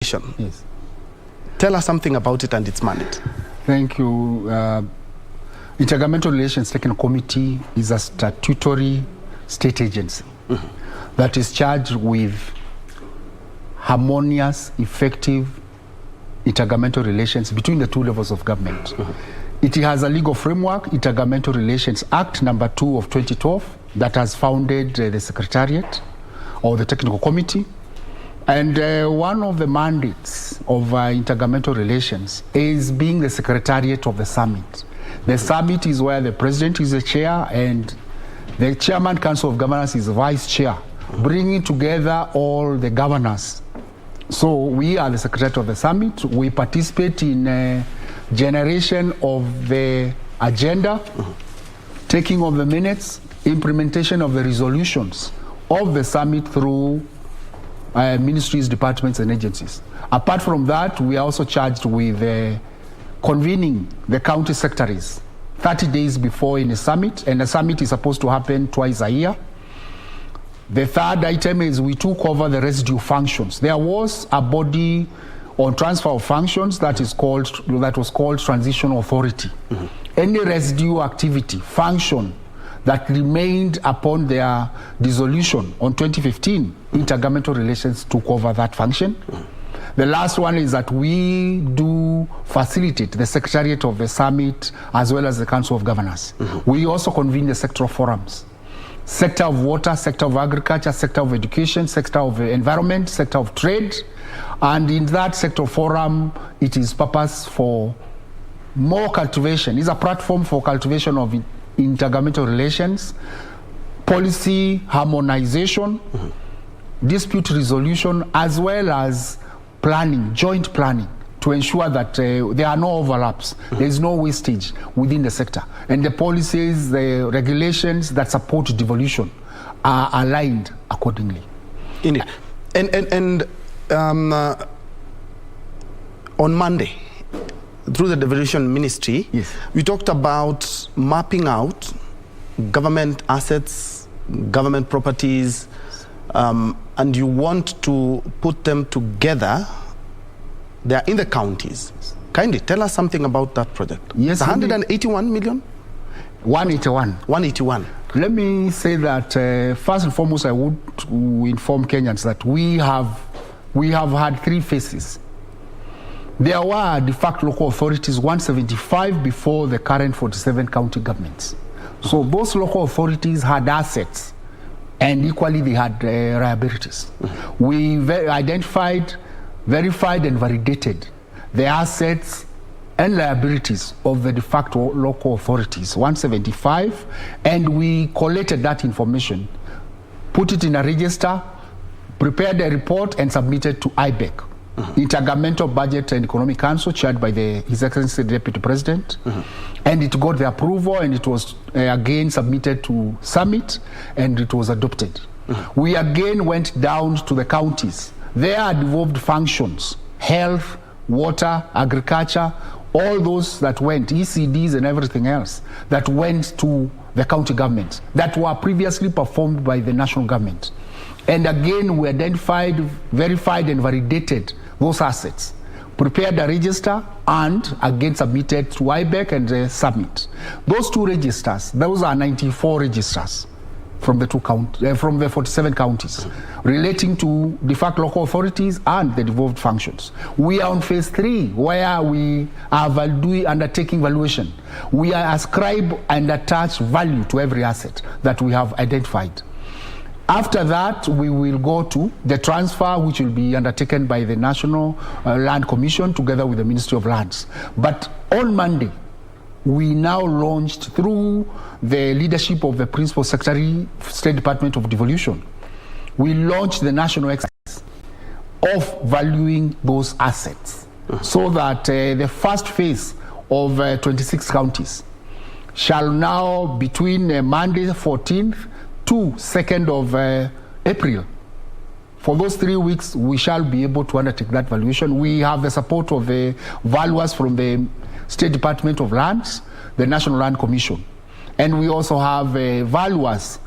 Yes. Tell us something about it and its mandate. Thank you. Intergovernmental Relations Technical Committee is a statutory state agency that is charged with harmonious, effective intergovernmental relations between the two levels of government. It has a legal framework, Intergovernmental Relations Act number 2 of 2012, that has founded the Secretariat or the Technical Committee. And one of the mandates of intergovernmental relations is being the Secretariat of the Summit. The Summit is where the President is the chair and the Chairman Council of Governors is the Vice Chair, bringing together all the governors. So we are the Secretariat of the Summit. We participate in generation of the agenda, taking of the minutes, implementation of the resolutions of the Summit through ministries, departments, and agencies. Apart from that, we are also charged with convening the county secretaries 30 days before in a summit, and the summit is supposed to happen twice a year. The third item is we took over the residue functions. There was a body on transfer of functions that was called Transitional Authority. Any residue activity, function that remained upon their dissolution on 2015, intergovernmental relations took over that function. The last one is that we do facilitate the Secretariat of the Summit as well as the Council of Governors. We also convene the sectoral forums. Sector of water, sector of agriculture, sector of education, sector of environment, sector of trade. And in that sector forum, it is purpose for more cultivation. It's a platform for cultivation of intergovernmental relations, policy harmonization, dispute resolution, as well as planning, joint planning, to ensure that there are no overlaps, there is no wastage within the sector, and the policies, the regulations that support devolution are aligned accordingly. Indeed. And on Monday, through the Devolution Ministry, yes, we talked about mapping out government assets, government properties, and you want to put them together. They are in the counties. Kindly tell us something about that project. Yes, 181 million? 181. 181. Let me say that first and foremost, I would inform Kenyans that we have had 3 phases. There were de facto local authorities 175 before the current 47 county governments. So those local authorities had assets, and equally they had liabilities. We identified, verified, and validated the assets and liabilities of the de facto local authorities, 175, and we collated that information, put it in a register, prepared a report, and submitted to IBEC, Intergovernmental Budget and Economic Council, chaired by His Excellency the Deputy President, and it got the approval, and it was again submitted to Summit, and it was adopted. We again went down to the counties. There are devolved functions, health, water, agriculture, all those that went, ECDs and everything else, that went to the county government, that were previously performed by the national government. And again, we identified, verified, and validated those assets, prepared a register, and again submitted to IBEC and the Summit. Those 2 registers, those are 94 registers from the from the 47 counties, relating to de facto local authorities and the devolved functions. We are on phase 3, where we are undertaking valuation. We are ascribe and attach value to every asset that we have identified. After that, we will go to the transfer, which will be undertaken by the National Land Commission together with the Ministry of Lands. But on Monday, we now launched, through the leadership of the Principal Secretary, State Department of Devolution, we launched the national exercise of valuing those assets, so that the first phase of 26 counties shall now, between Monday 14th to 2nd of April, for those 3 weeks, we shall be able to undertake that valuation. We have the support of the valuers from the State Department of Lands, the National Land Commission. And we also have valuers,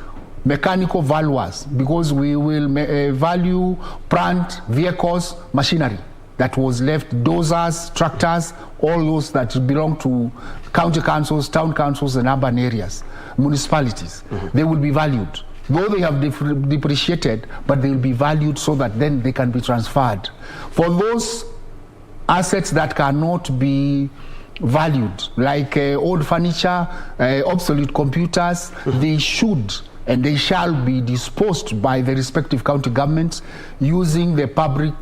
mechanical valuers, because we will value plant, vehicles, machinery. that was left, dozers, tractors, all those that belong to county councils, town councils, and urban areas, municipalities, they will be valued. Though they have depreciated, but they will be valued so that then they can be transferred. For those assets that cannot be valued, like old furniture, obsolete computers, they should and they shall be disposed by the respective county governments using the Public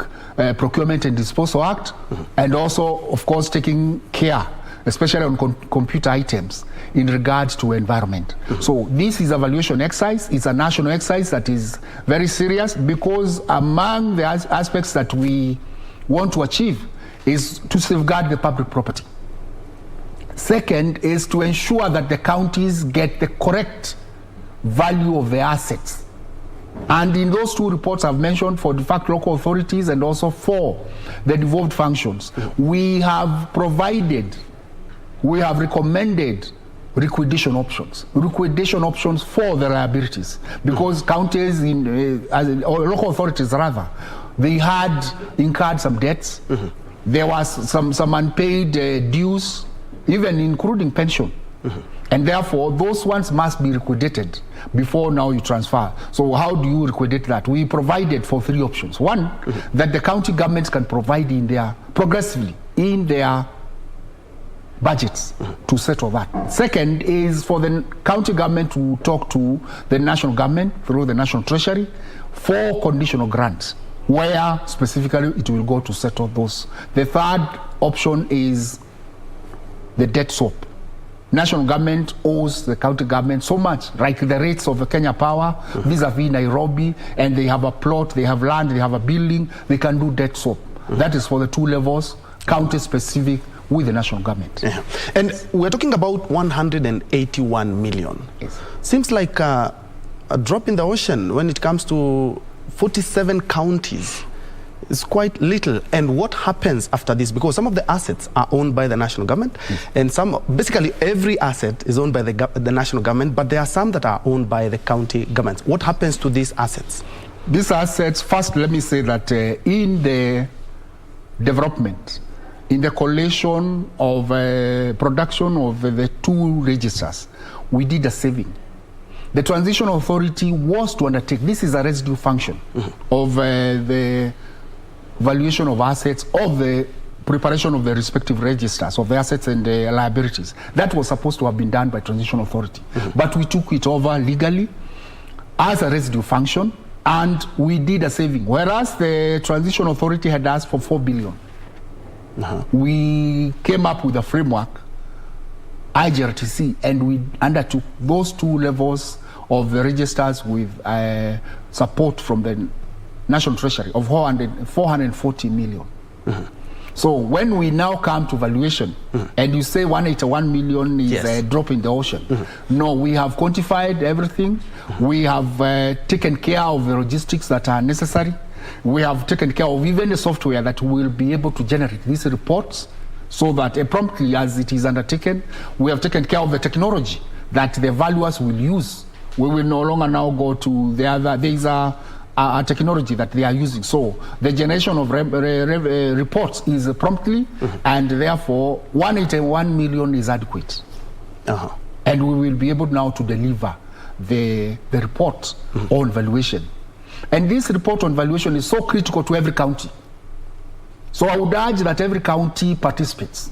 Procurement and Disposal Act, and also, of course, taking care, especially on computer items, in regards to environment. So this is a valuation exercise. It's a national exercise that is very serious, because among the aspects that we want to achieve is to safeguard the public property. Second is to ensure that the counties get the correct value of the assets. And in those two reports I've mentioned, for de facto local authorities and also for the devolved functions, we have recommended liquidation options for the liabilities, because counties or local authorities rather, they had incurred some debts. There was some unpaid dues, even including pension. And therefore, those ones must be liquidated before now you transfer. So how do you liquidate that? We provided for three options. One, that the county governments can provide progressively in their budgets to settle that. Second is for the county government to talk to the national government through the National Treasury for conditional grants, where specifically it will go to settle those. The third option is the debt swap. National government owes the county government so much, like the rates of the Kenya Power vis-a-vis Nairobi, and they have a plot, they have land, they have a building, they can do debt swap. That is for the two levels, county specific with the national government. And we're talking about 181 million. Yes. Seems like a drop in the ocean when it comes to 47 counties. It's quite little. And what happens after this? Because some of the assets are owned by the national government, and basically every asset is owned by the national government, but there are some that are owned by the county governments. What happens to these assets? These assets, first let me say that in the development, in the collation of production of the two registers, we did a saving. The Transition Authority was to undertake, this is a residue function of the valuation of assets, of the preparation of the respective registers of the assets and the liabilities. That was supposed to have been done by Transition Authority. But we took it over legally as a residue function, and we did a saving. Whereas the Transition Authority had asked for 4 billion. We came up with a framework, IGRTC, and we undertook those two levels of the registers with support from the National Treasury of 440 million. So when we now come to valuation, and you say 181 million is a drop in the ocean, no, we have quantified everything. We have taken care of the logistics that are necessary. We have taken care of even the software that will be able to generate these reports, so that promptly as it is undertaken, we have taken care of the technology that the valuers will use. We will no longer now go to the other, there is a technology that they are using. So the generation of reports is promptly, and therefore 181 million is adequate. And we will be able now to deliver the report on valuation. And this report on valuation is so critical to every county. So I would urge that every county participates.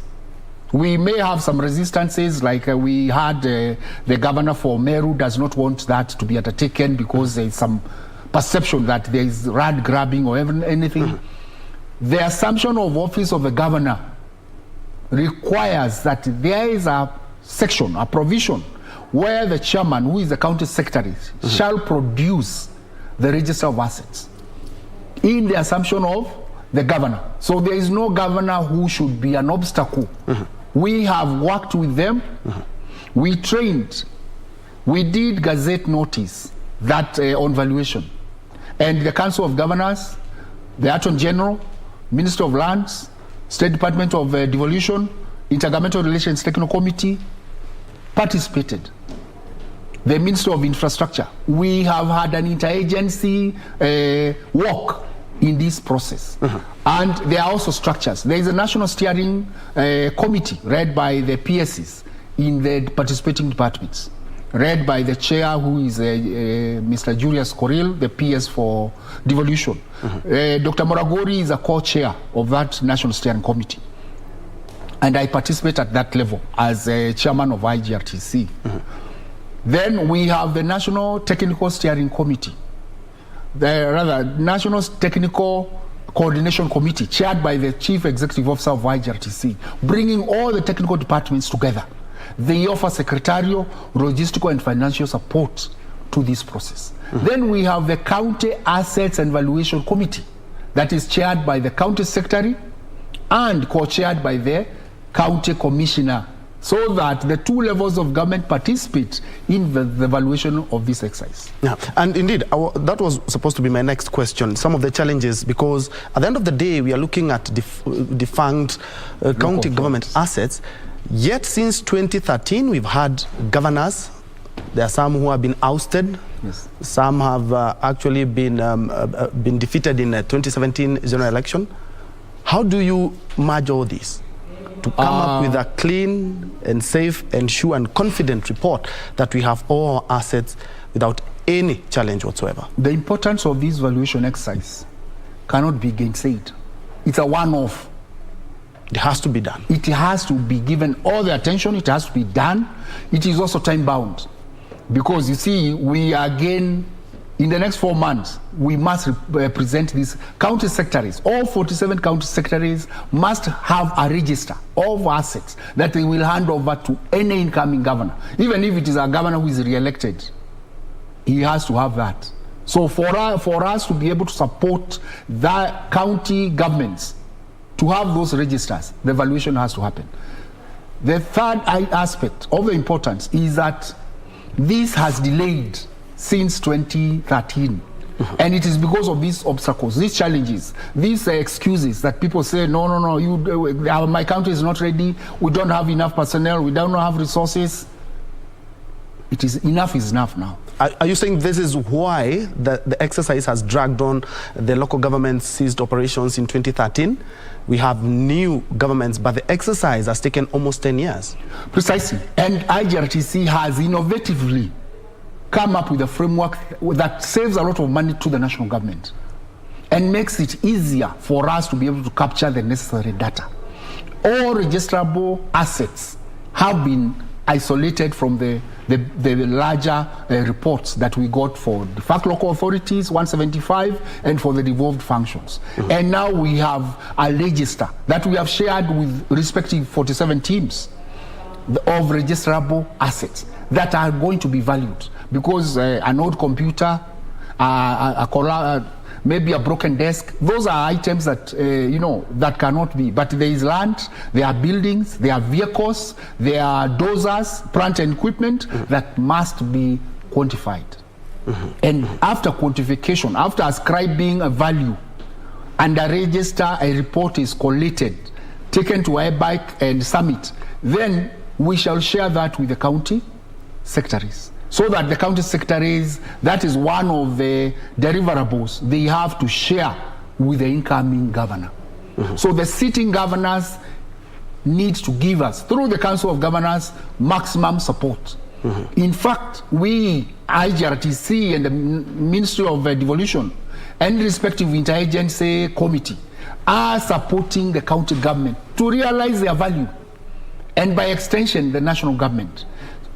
We may have some resistances, like we had the governor for Meru does not want that to be undertaken because there is some perception that there is rand grabbing or anything. The assumption of office of the governor requires that there is a section, a provision, where the chairman, who is the county secretary, shall produce the register of assets in the assumption of the governor. So there is no governor who should be an obstacle. We have worked with them. We trained. We did gazette notice that on valuation. And the Council of Governors, the Attorney General, Minister of Lands, State Department of Devolution, Intergovernmental Relations Technical Committee participated. The Minister of Infrastructure. We have had an interagency walk in this process. And there are also structures. There is a national steering committee led by the PSs in the participating departments, led by the chair, who is Mr. Julius Koril, the PS for devolution. Dr. Moragori is a co-chair of that national steering committee. And I participate at that level as a chairman of IGRTC. Then we have the National Technical Steering Committee, the National Technical Coordination Committee, chaired by the Chief Executive Officer of IGRTC, bringing all the technical departments together. They offer secretarial, logistical, and financial support to this process. Then we have the County Assets and Valuation Committee, that is chaired by the County Secretary and co-chaired by the County Commissioner, so that the two levels of government participate in the valuation of this exercise. Yeah, and indeed, that was supposed to be my next question. Some of the challenges, because at the end of the day, we are looking at defunct county government assets. Yet since 2013, we've had governors. There are some who have been ousted. Yes. Some have actually been defeated in the 2017 general election. How do you merge all this to come up with a clean and safe and sure and confident report that we have all our assets without any challenge whatsoever? The importance of this valuation exercise cannot be gainsaid. It's a one-off. It has to be done. It has to be given all the attention. It has to be done. It is also time-bound, because you see, we again, in the next 4 months, we must present these county secretaries. All 47 county secretaries must have a register of assets that they will hand over to any incoming governor. Even if it is a governor who is re-elected, he has to have that. So for us to be able to support the county governments to have those registers, the valuation has to happen. The third aspect of the importance is that this has delayed since 2013. And it is because of these obstacles, these challenges, these excuses that people say, no, my country is not ready, we don't have enough personnel, we don't have resources. It is enough is enough now. Are you saying this is why the exercise has dragged on? The local government ceased operations in 2013. We have new governments, but the exercise has taken almost 10 years. Precisely. And IGRTC has innovatively come up with a framework that saves a lot of money to the national government and makes it easier for us to be able to capture the necessary data. All registrable assets have been isolated from the larger reports that we got for the FAC local authorities, 175, and for the devolved functions. And now we have a register that we have shared with respective 47 teams of registrable assets that are going to be valued, because an old computer, maybe a broken desk, those are items that that cannot be. But there is land, there are buildings, there are vehicles, there are dozers, plant and equipment that must be quantified. And after quantification, after ascribing a value and a register, a report is collated, taken to IBIC and summit, then we shall share that with the county secretaries, so that the county secretaries, that is one of the deliverables they have to share with the incoming governor. So the sitting governors need to give us, through the Council of Governors, maximum support. In fact, we, IGRTC and the Ministry of Devolution and respective interagency committee, are supporting the county government to realize their value, and by extension, the national government.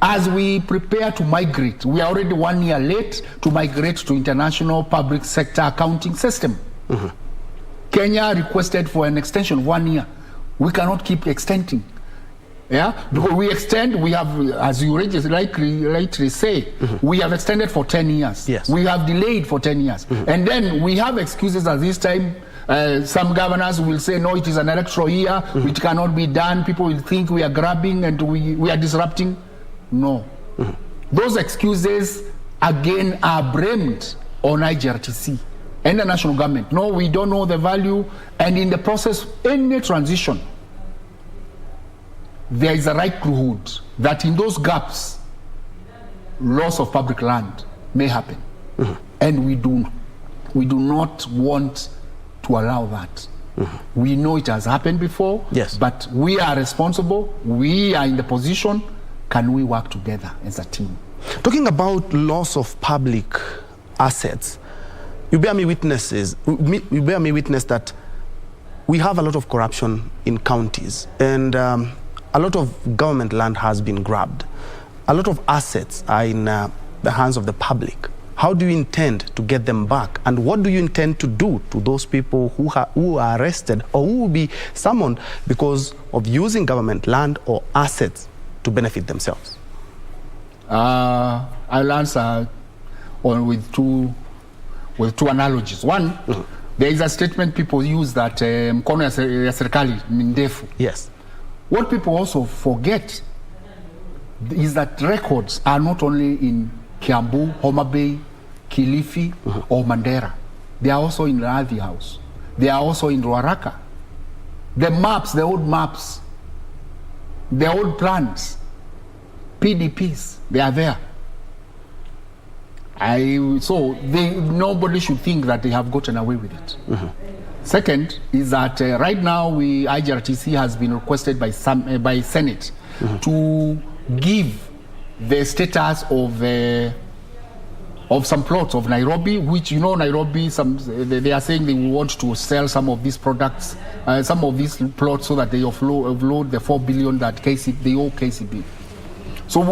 As we prepare to migrate, we are already 1 year late to migrate to international public sector accounting system. Kenya requested for an extension of 1 year. We cannot keep extending. Yeah, because we extend, we have, as you rightly say, we have extended for 10 years. Yes. We have delayed for 10 years. And then we have excuses at this time. Some governors will say, no, it is an electoral year, it cannot be done. People will think we are grabbing and we are disrupting. No. Those excuses, again, are blamed on IGRTC and the national government. No, we don't know the value. And in the process, any transition, there is a likelihood that in those gaps, loss of public land may happen. And we do not want to allow that. We know it has happened before, yes, but we are responsible. We are in the position. Can we work together as a team? Talking about loss of public assets, you bear me witness that we have a lot of corruption in counties, and a lot of government land has been grabbed. A lot of assets are in the hands of the public. How do you intend to get them back? And what do you intend to do to those people who are arrested or who will be summoned because of using government land or assets to benefit themselves? I'll answer with two analogies. One, there is a statement people use that mkono ya serikali ni ndefu. Yes. What people also forget is that records are not only in Kiambu, Homa Bay, Kilifi, or Mandera. They are also in Radhi House. They are also in Ruaraka. The maps, the old maps, the old plans, PDPs, they are there. So nobody should think that they have gotten away with it. Second is that right now IGRTC has been requested by Senate to give the status of some plots of Nairobi, which, you know, Nairobi, they are saying they want to sell some of these products, some of these plots, so that they offload the 4 billion that they owe KCB. So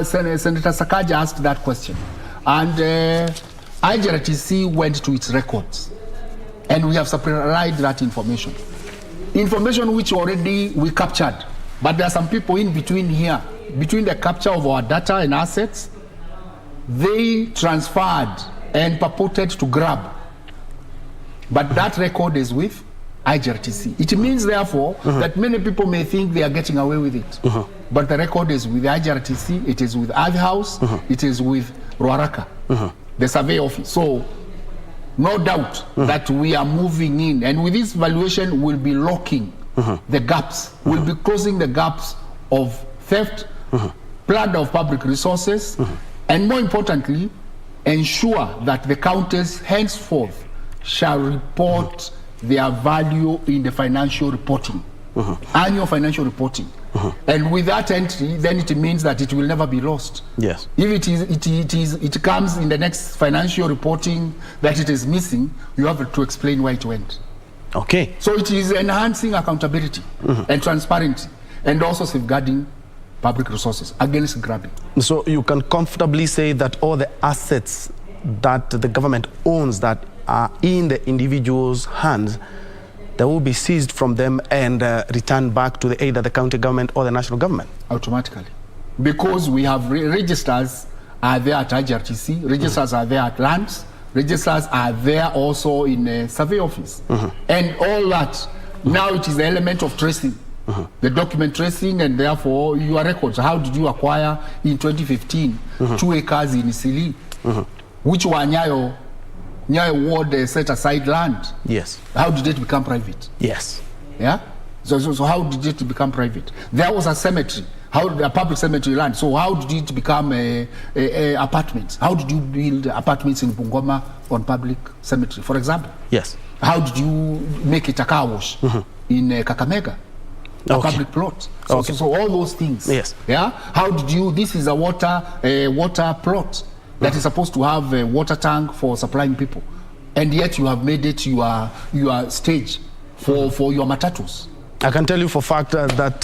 Senator Sakaja asked that question, and IGRTC went to its records, and we have supplied that information which already we captured. But there are some people in between here, between the capture of our data and assets, they transferred and purported to grab. But that record is with IGRTC. It means, therefore, that many people may think they are getting away with it. But the record is with IGRTC, it is with Radhi House, it is with Ruaraka, the survey office. So, no doubt that we are moving in. And with this valuation, we'll be locking the gaps. We'll be closing the gaps of theft, plunder of public resources, and more importantly, ensure that the counties henceforth shall report their value in the financial reporting, annual financial reporting. And with that entry, then it means that it will never be lost. Yes. If it comes in the next financial reporting that it is missing, you have to explain where it went. Okay. So it is enhancing accountability and transparency, and also safeguarding public resources against grabbing. So you can comfortably say that all the assets that the government owns that are in the individual's hands, they will be seized from them and returned back to either the county government or the national government? Automatically. Because we have registers are there at IGRTC, registers are there at lands, registers are there also in a survey office. And all that, now it is the element of tracing. The document tracing, and therefore your records. How did you acquire in 2015 2 acres in Isili, which were Nyayo Ward set aside land? Yes. How did it become private? Yes. Yeah. So how did it become private? There was a cemetery, a public cemetery land. So how did it become apartments? How did you build apartments in Bungoma on public cemetery, for example? Yes. How did you make it a car wash in Kakamega? A public plot. So all those things. Yes. Yeah. How did you? This is a water plot that is supposed to have a water tank for supplying people, and yet you have made it your stage for your matatus. I can tell you for a fact that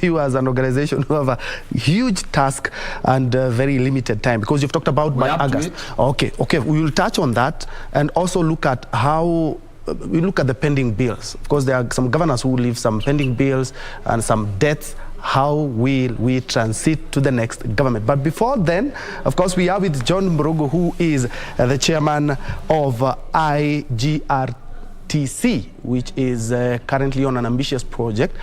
you as an organization who have a huge task and very limited time, because you've talked about by August. Okay, we will touch on that and also look at how we look at the pending bills. Of course, there are some governors who leave some pending bills and some debts. How will we transit to the next government? But before then, of course, we are with John Morogo, who is the chairman of IGRTC, which is currently on an ambitious project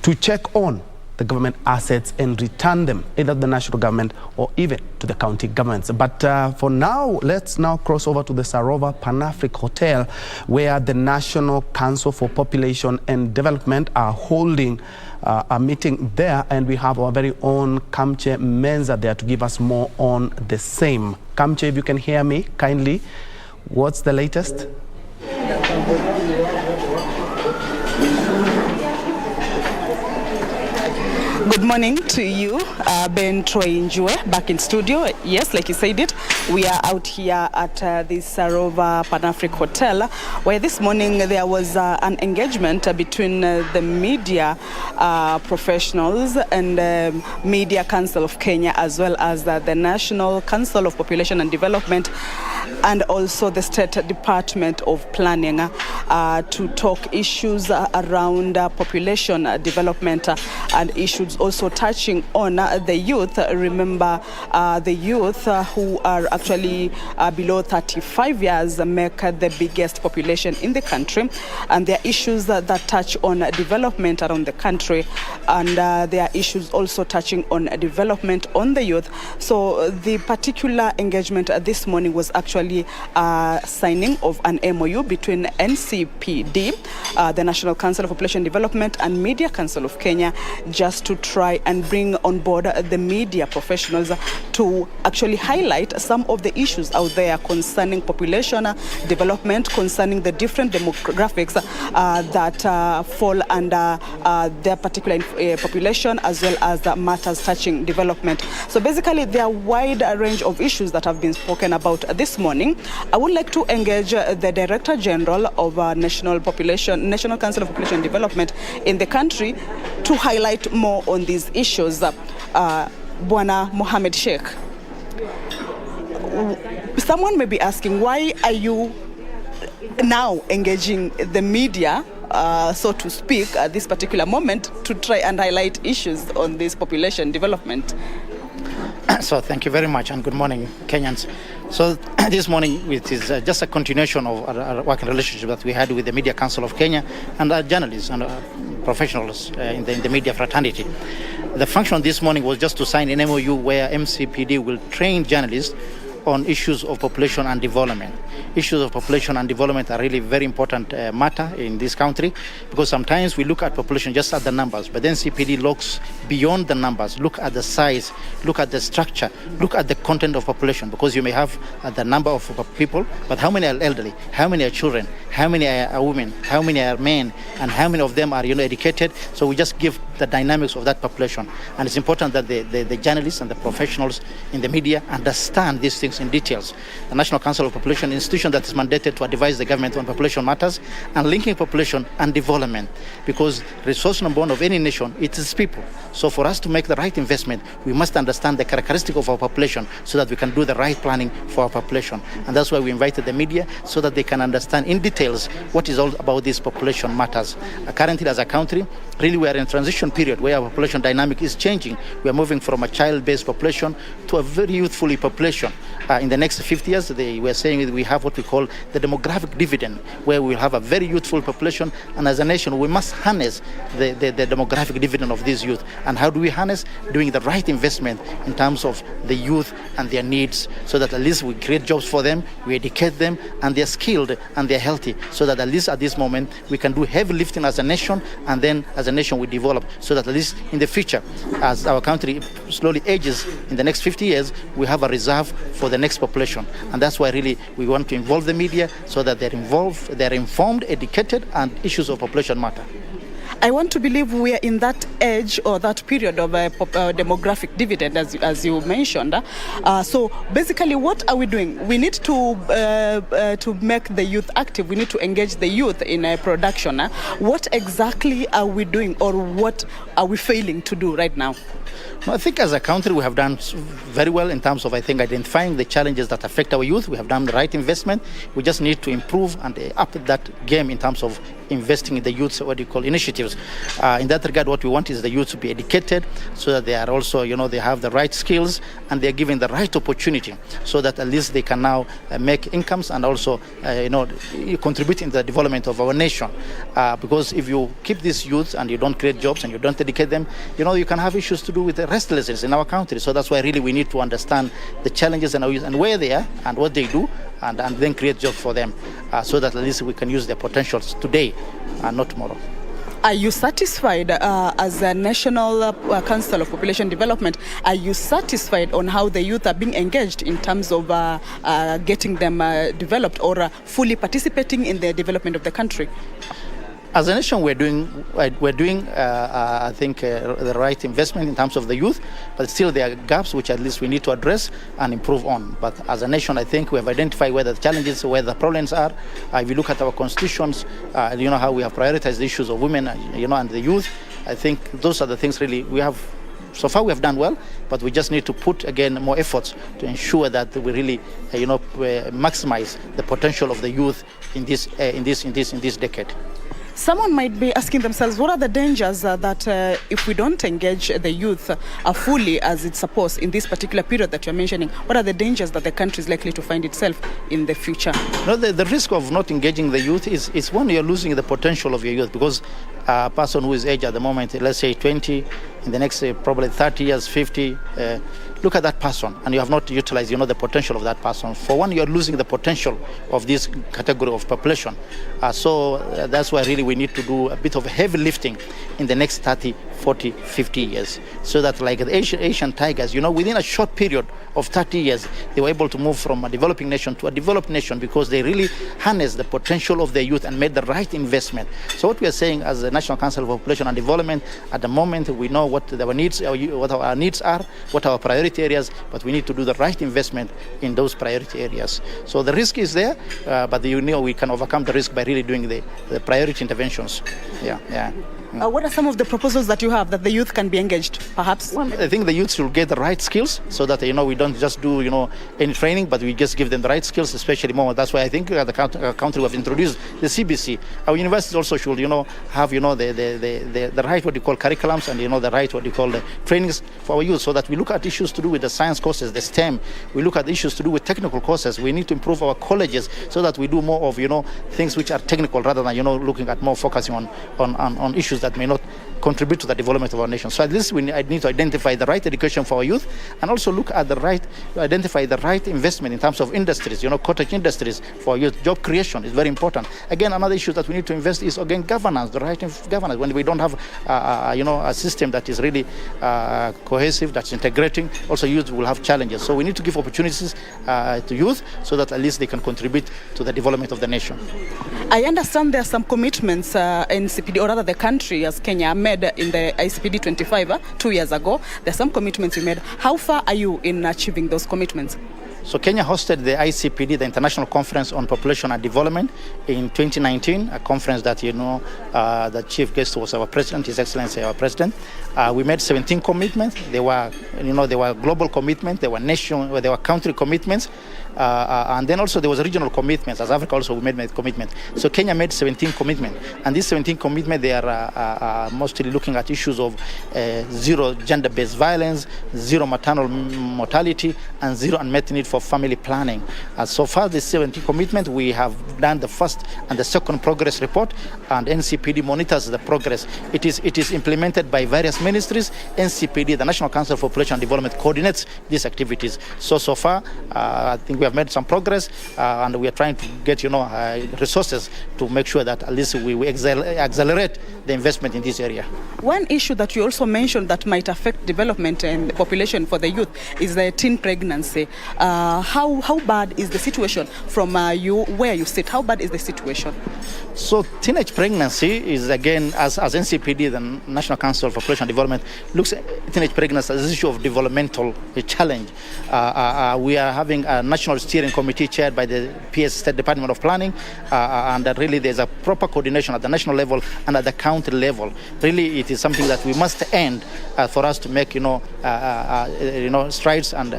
to check on the government assets and return them either to the national government or even to the county governments. But for now, let's now cross over to the Sarova Pan-Afric Hotel, where the National Council for Population and Development are holding a meeting there, and we have our very own Kamche Menza there to give us more on the same. Kamche, if you can hear me kindly, what's the latest? Good morning to you, Ben Troy Njue, back in studio. Yes, like you said it, we are out here at this Rover Pan-Afric Hotel, where this morning there was an engagement between the media professionals and Media Council of Kenya, as well as the National Council of Population and Development, and also the State Department of Planning to talk issues around population development and issues also touching on the youth. Remember, the youth who are actually below 35 years make the biggest population in the country, and there are issues that touch on development around the country, and there are issues also touching on development on the youth. So the particular engagement this morning was actually signing of an MOU between NCPD, the National Council of Population Development, and Media Council of Kenya, just to try and bring on board the media professionals to actually highlight some of the issues out there concerning population development, concerning the different demographics that fall under their particular population, as well as matters touching development. So basically, there are a wide range of issues that have been spoken about this morning. I would like to engage the Director General of National Council of Population Development in the country to highlight more on these issues. Bwana Mohamed Sheikh, someone may be asking, why are you now engaging the media, so to speak, at this particular moment to try and highlight issues on this population development? So thank you very much, and good morning, Kenyans. So this morning, it is just a continuation of our working relationship that we had with the Media Council of Kenya and our journalists and professionals in the media fraternity. The function this morning was just to sign an MOU where MCPD will train journalists on issues of population and development. Issues of population and development are really very important matter in this country, because sometimes we look at population just at the numbers, but then CPD looks beyond the numbers, look at the size, look at the structure, look at the content of population, because you may have the number of people, but how many are elderly, how many are children, how many are women, how many are men, and how many of them are educated. So we just give the dynamics of that population, and it's important that the journalists and the professionals in the media understand these things in details. The National Council of Population, institution that is mandated to advise the government on population matters and linking population and development, because resource number one of any nation, it is people. So for us to make the right investment, we must understand the characteristic of our population so that we can do the right planning for our population. And that's why we invited the media, so that they can understand in details what is all about these population matters. Currently, as a country, really we are in a transition period where our population dynamic is changing. We are moving from a child-based population to a very youthful population. In the next 50 years, we are saying that we have what we call the demographic dividend, where we will have a very youthful population, and as a nation, we must harness the demographic dividend of this youth. And how do we harness? Doing the right investment in terms of the youth and their needs, so that at least we create jobs for them, we educate them, and they're skilled and they're healthy, so that at least at this moment, we can do heavy lifting as a nation, and then as a nation we develop, so that at least in the future, as our country slowly ages, in the next 50 years, we have a reserve for the next population. And that's why really we want to involve the media, so that they're involved, they're informed, educated, and issues of population matter. I want to believe we are in that age or that period of demographic dividend, as you mentioned. So basically, what are we doing? We need to make the youth active. We need to engage the youth in production. What exactly are we doing, or what are we failing to do right now? I think as a country we have done very well in terms of, I think, identifying the challenges that affect our youth. We have done the right investment. We just need to improve and up that game in terms of investing in the youth, what you call initiatives. In that regard, what we want is the youth to be educated, so that they are also, they have the right skills and they are given the right opportunity, so that at least they can now make incomes and also, contribute in the development of our nation. Because if you keep these youth and you don't create jobs and you don't educate them, you can have issues to do with the restlessness in our country. So that's why really we need to understand the challenges in our youth and where they are and what they do, and then create jobs for them, so that at least we can use their potentials today and not tomorrow. Are you satisfied as a National Council of Population Development? Are you satisfied on how the youth are being engaged in terms of getting them developed or fully participating in the development of the country? As a nation, we're doing I think, the right investment in terms of the youth, but still there are gaps which at least we need to address and improve on. But as a nation, I think we have identified where the challenges, where the problems are. If you look at our constitutions, you know how we have prioritized the issues of women, and the youth. I think those are the things really we have. So far we have done well, but we just need to put again more efforts to ensure that we really, maximize the potential of the youth in this decade. Someone might be asking themselves, what are the dangers that if we don't engage the youth fully as it's supposed in this particular period that you're mentioning, what are the dangers that the country is likely to find itself in the future? No, the risk of not engaging the youth is one, you're losing the potential of your youth, because a person who is aged at the moment, let's say 20, in the next probably 30 years, 50, look at that person and you have not utilized, the potential of that person. For one, you're losing the potential of this category of population. So that's why really we need to do a bit of heavy lifting in the next 30, 40, 50 years. So that like the Asian tigers, within a short period of 30 years, they were able to move from a developing nation to a developed nation because they really harnessed the potential of their youth and made the right investment. So what we are saying as the National Council for Population and Development, at the moment we know what our needs are, what our priority areas, but we need to do the right investment in those priority areas. So the risk is there, but we can overcome the risk by really doing the priority interventions. Yeah. What are some of the proposals that you have that the youth can be engaged, perhaps? Well, I think the youth should get the right skills so that, we don't just do, any training, but we just give them the right skills, especially more. That's why I think the country we have introduced the CBC. Our universities also should, have, the right what you call curriculums and, the right what you call the trainings for our youth, so that we look at issues to do with the science courses, the STEM. We look at issues to do with technical courses. We need to improve our colleges so that we do more of, things which are technical rather than, looking at more focusing on issues that may not contribute to the development of our nation. So at least I need to identify the right education for our youth and also look at identify the right investment in terms of industries, cottage industries for our youth. Job creation is very important. Again, another issue that we need to invest is, again, governance, the right governance. When we don't have, a system that is really cohesive, that's integrating, also youth will have challenges. So we need to give opportunities to youth so that at least they can contribute to the development of the nation. I understand there are some commitments NCPD, or rather the country as Kenya, made in the ICPD 25 2 years ago. There are some commitments you made. How far are you in achieving those commitments? So Kenya hosted the ICPD, the International Conference on Population and Development, in 2019, a conference that, the chief guest was our president, His Excellency, our president. We made 17 commitments. They were global commitments, they were country commitments, and then also there was regional commitments. As Africa also, we made commitments. So Kenya made 17 commitments, and these 17 commitments, they are mostly looking at issues of zero gender-based violence, zero maternal mortality, and zero unmet need for family planning. So far, the 17 commitment, we have done the first and the second progress report, and NCPD monitors the progress. It is implemented by various ministries. NCPD, the National Council for Population and Development, coordinates these activities. So far, I think we have made some progress, and we are trying to get, resources to make sure that at least we accelerate the investment in this area. One issue that you also mentioned that might affect development and population for the youth is the teen pregnancy. How bad is the situation from where you sit? How bad is the situation? So teenage pregnancy is, again, as NCPD, the National Council for Population and Development, looks at teenage pregnancy as an issue of developmental challenge. We are having a national steering committee chaired by the PS State Department of Planning, and that really there's a proper coordination at the national level and at the county level. Really, it is something that we must end for us to make, strides and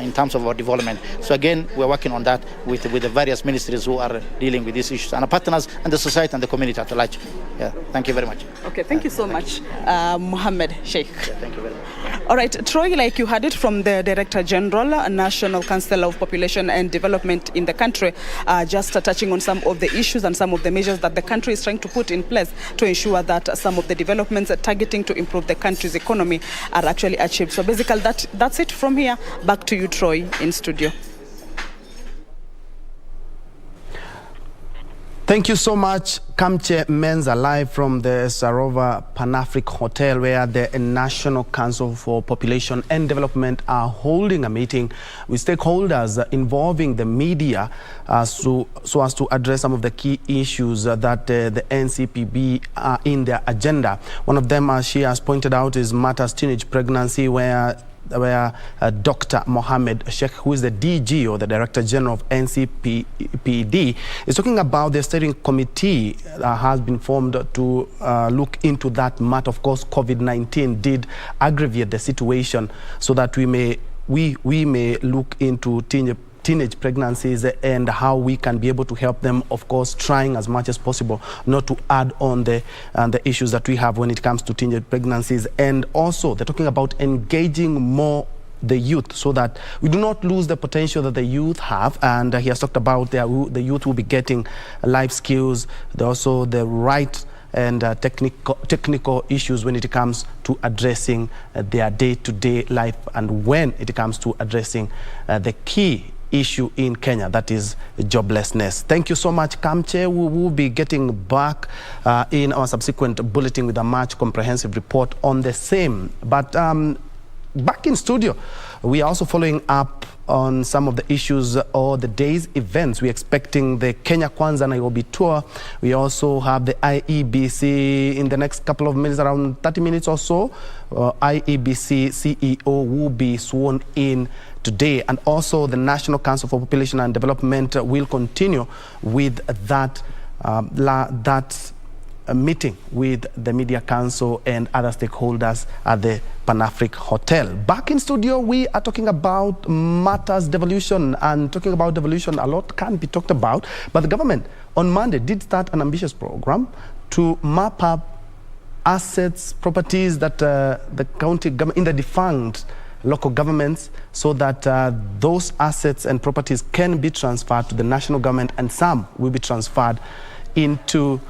in terms of our development. So again, we're working on that with the various ministries who are dealing with these issues, and our partners and the society and the community at large. Yeah, thank you very much. Okay, thank you so much, Mohammed Sheikh. Yeah, thank you very much. All right, Troy, like you heard it from the Director General, National Council of Population and Development in the country, just touching on some of the issues and some of the measures that the country is trying to put in place to ensure that some of the developments targeting to improve the country's economy are actually achieved. So basically, that's it from here. Back to you, Troy, in studio. Thank you so much, Kamche Menza, live from the Sarova Pan-African Hotel, where the National Council for Population and Development are holding a meeting with stakeholders involving the media so as to address some of the key issues that the NCPB are in their agenda. One of them, as she has pointed out, is matters teenage pregnancy, where Dr. Mohammed Sheikh, who is the DG or the Director General of NCPD, is talking about the steering committee that has been formed to look into that matter. Of course, COVID-19 did aggravate the situation, so that we may look into teenage pregnancies and how we can be able to help them, of course, trying as much as possible not to add on the issues that we have when it comes to teenage pregnancies. And also, they're talking about engaging more the youth so that we do not lose the potential that the youth have. And he has talked about the youth will be getting life skills, also the right and technical issues when it comes to addressing their day-to-day life, and when it comes to addressing the key issue in Kenya, that is joblessness. Thank you so much, Kamche. We will be getting back in our subsequent bulletin with a much comprehensive report on the same. But back in studio, we are also following up on some of the issues or the day's events. We're expecting the Kenya Kwanza Nairobi tour. We also have the IEBC in the next couple of minutes, around 30 minutes or so. IEBC CEO will be sworn in today, and also the National Council for Population and Development will continue with that meeting with the Media Council and other stakeholders at the Pan-African Hotel. Back in studio, we are talking about matters devolution, and talking about devolution, a lot can be talked about, but the government on Monday did start an ambitious program to map up assets, properties that the county government, in the defunct local governments, so that those assets and properties can be transferred to the national government, and some will be transferred to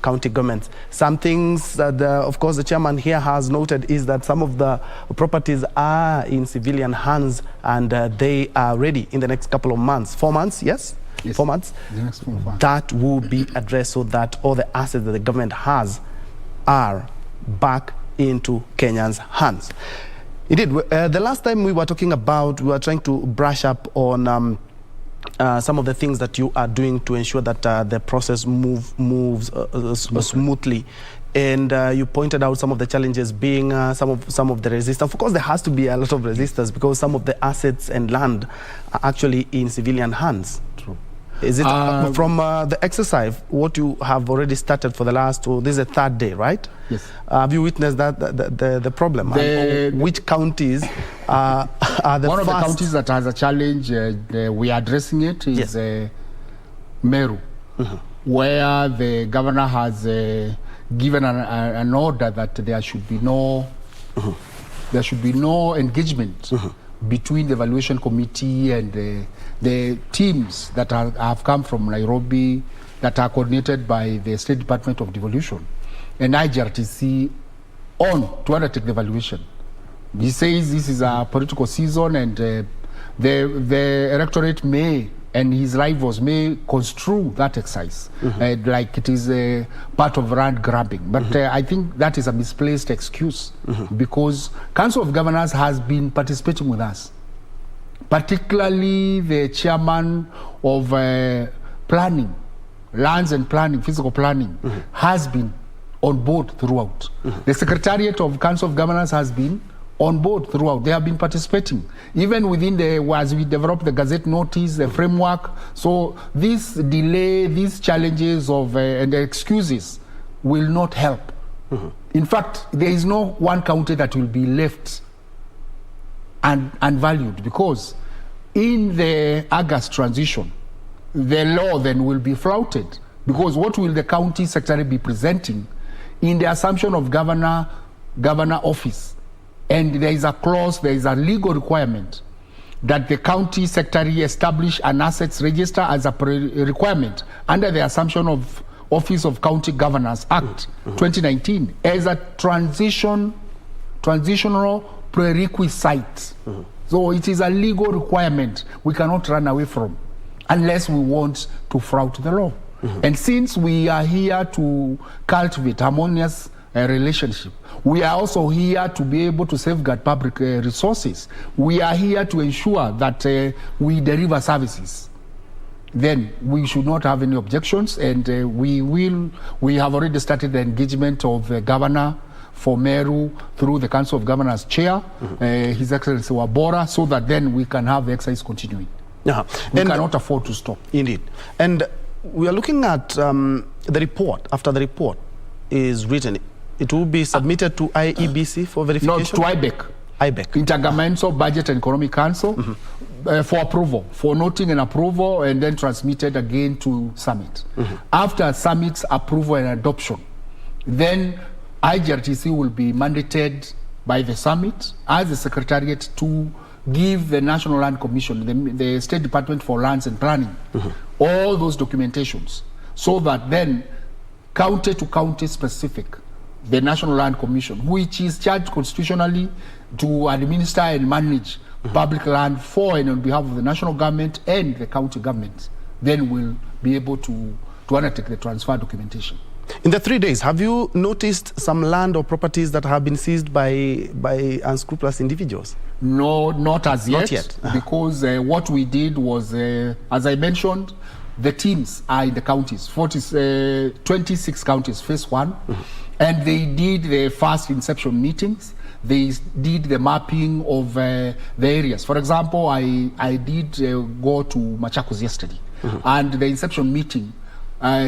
county governments. Some things that, of course, the chairman here has noted is that some of the properties are in civilian hands, and they are ready in the next couple of months. 4 months, yes? 4 months. The next 4 months. That will be addressed so that all the assets that the government has are back into Kenyans' hands. Indeed, the last time we were talking about, we were trying to brush up on some of the things that you are doing to ensure that the process moves smoothly. And you pointed out some of the challenges being some of the resistance. Of course, there has to be a lot of resistance because some of the assets and land are actually in civilian hands. True. Is it from the exercise, what you have already started for the last, this is the third day, right? Yes. Have you witnessed that the problem? Which counties are the one first? of the counties that has a challenge, we are addressing it, is Meru, where the governor has given an order that there should be no engagement between the evaluation committee and the teams that have come from Nairobi, that are coordinated by the State Department of Devolution and IGRTC to undertake the evaluation. He says this is a political season, and the electorate may, and his rivals may construe that exercise like it is a part of land grabbing. But I think that is a misplaced excuse, because Council of Governors has been participating with us, particularly the chairman of planning, lands and planning, physical planning, has been on board throughout. The Secretariat of Council of Governors has been on board throughout. They have been participating, even within as we develop the Gazette notice, the framework. So this delay, these challenges and the excuses will not help. In fact, there is no one county that will be left unvalued, because in the August transition, the law then will be flouted, because what will the county secretary be presenting in the assumption of governor office? And there is a clause, there is a legal requirement that the county secretary establish an assets register as a requirement under the assumption of Office of County Governors Act 2019 as a transitional prerequisite. So it is a legal requirement we cannot run away from. unless we want to flout the law. And since we are here to cultivate harmonious relationship, we are also here to be able to safeguard public resources. We are here to ensure that we deliver services. Then we should not have any objections, and we have already started the engagement of the governor for Meru through the Council of Governors chair, His Excellency Wabora, so that then we can have the exercise continuing. We cannot afford to stop. Indeed. And we are looking at the report. After the report is written, it will be submitted to IEBC for verification? No, to IBEC. Intergovernmental Budget and Economic Council for approval, for noting and approval, and then transmitted again to Summit. After Summit's approval and adoption, then IGRTC will be mandated by the Summit as the Secretariat to give the National Land Commission, the State Department for Lands and Planning, all those documentations, so that then county to county specific, the National Land Commission, which is charged constitutionally to administer and manage public land for and on behalf of the national government and the county government, then will be able to undertake the transfer documentation. In the 3 days, have you noticed some land or properties that have been seized by unscrupulous individuals? No, not as yet. Not yet. Because what we did was, as I mentioned, the teams are in the counties, 26 counties, phase one, and they did the first inception meetings. They did the mapping of the areas. For example, I did go to Machakos yesterday, and the inception meeting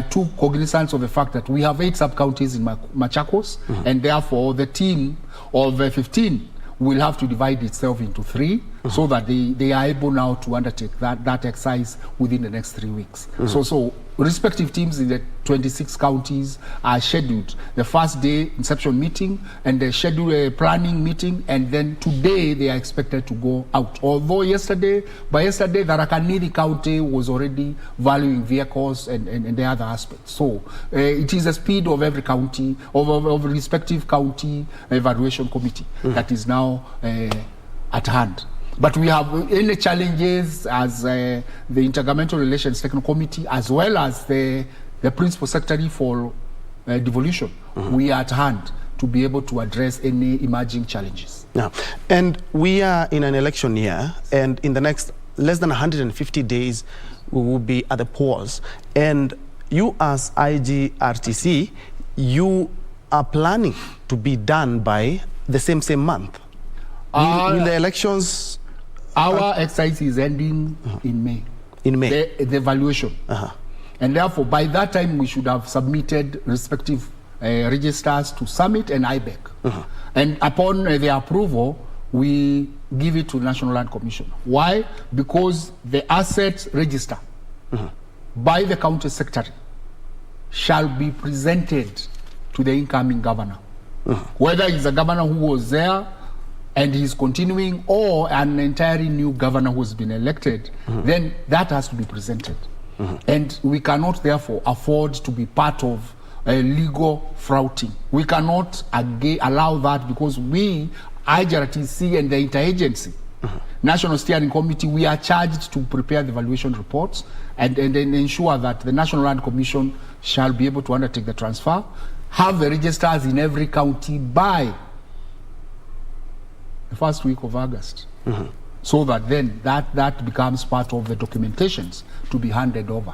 took cognizance of the fact that we have 8 sub-counties in Machakos, and therefore the team of 15 will have to divide itself into 3, so that they are able now to undertake that exercise within the next 3 weeks. So respective teams in the 26 counties are scheduled. The first day inception meeting, and they schedule a planning meeting, and then today they are expected to go out. Although by yesterday, the Rakaniri County was already valuing vehicles and the other aspects. So it is the speed of every county, of respective county evaluation committee that is now at hand. But we have any challenges as the Intergovernmental Relations Technical Committee, as well as the Principal Secretary for Devolution. We are at hand to be able to address any emerging challenges. Yeah. And we are in an election year, and in the next less than 150 days, we will be at the polls. And you as IGRTC, you are planning to be done by the same month. Will the elections... Our exercise is ending in May. In May? The evaluation. And therefore, by that time, we should have submitted respective registers to Summit and IBEC. And upon their approval, we give it to National Land Commission. Why? Because the asset register by the county secretary shall be presented to the incoming governor. Whether it's a governor who was there and he's continuing, or an entirely new governor who's been elected, then that has to be presented. And we cannot therefore afford to be part of a legal flouting. We cannot allow that, because we, IGRTC and the interagency, National Steering Committee, we are charged to prepare the evaluation reports and then ensure that the National Land Commission shall be able to undertake the transfer, have the registers in every county by the first week of August, so that then that becomes part of the documentations to be handed over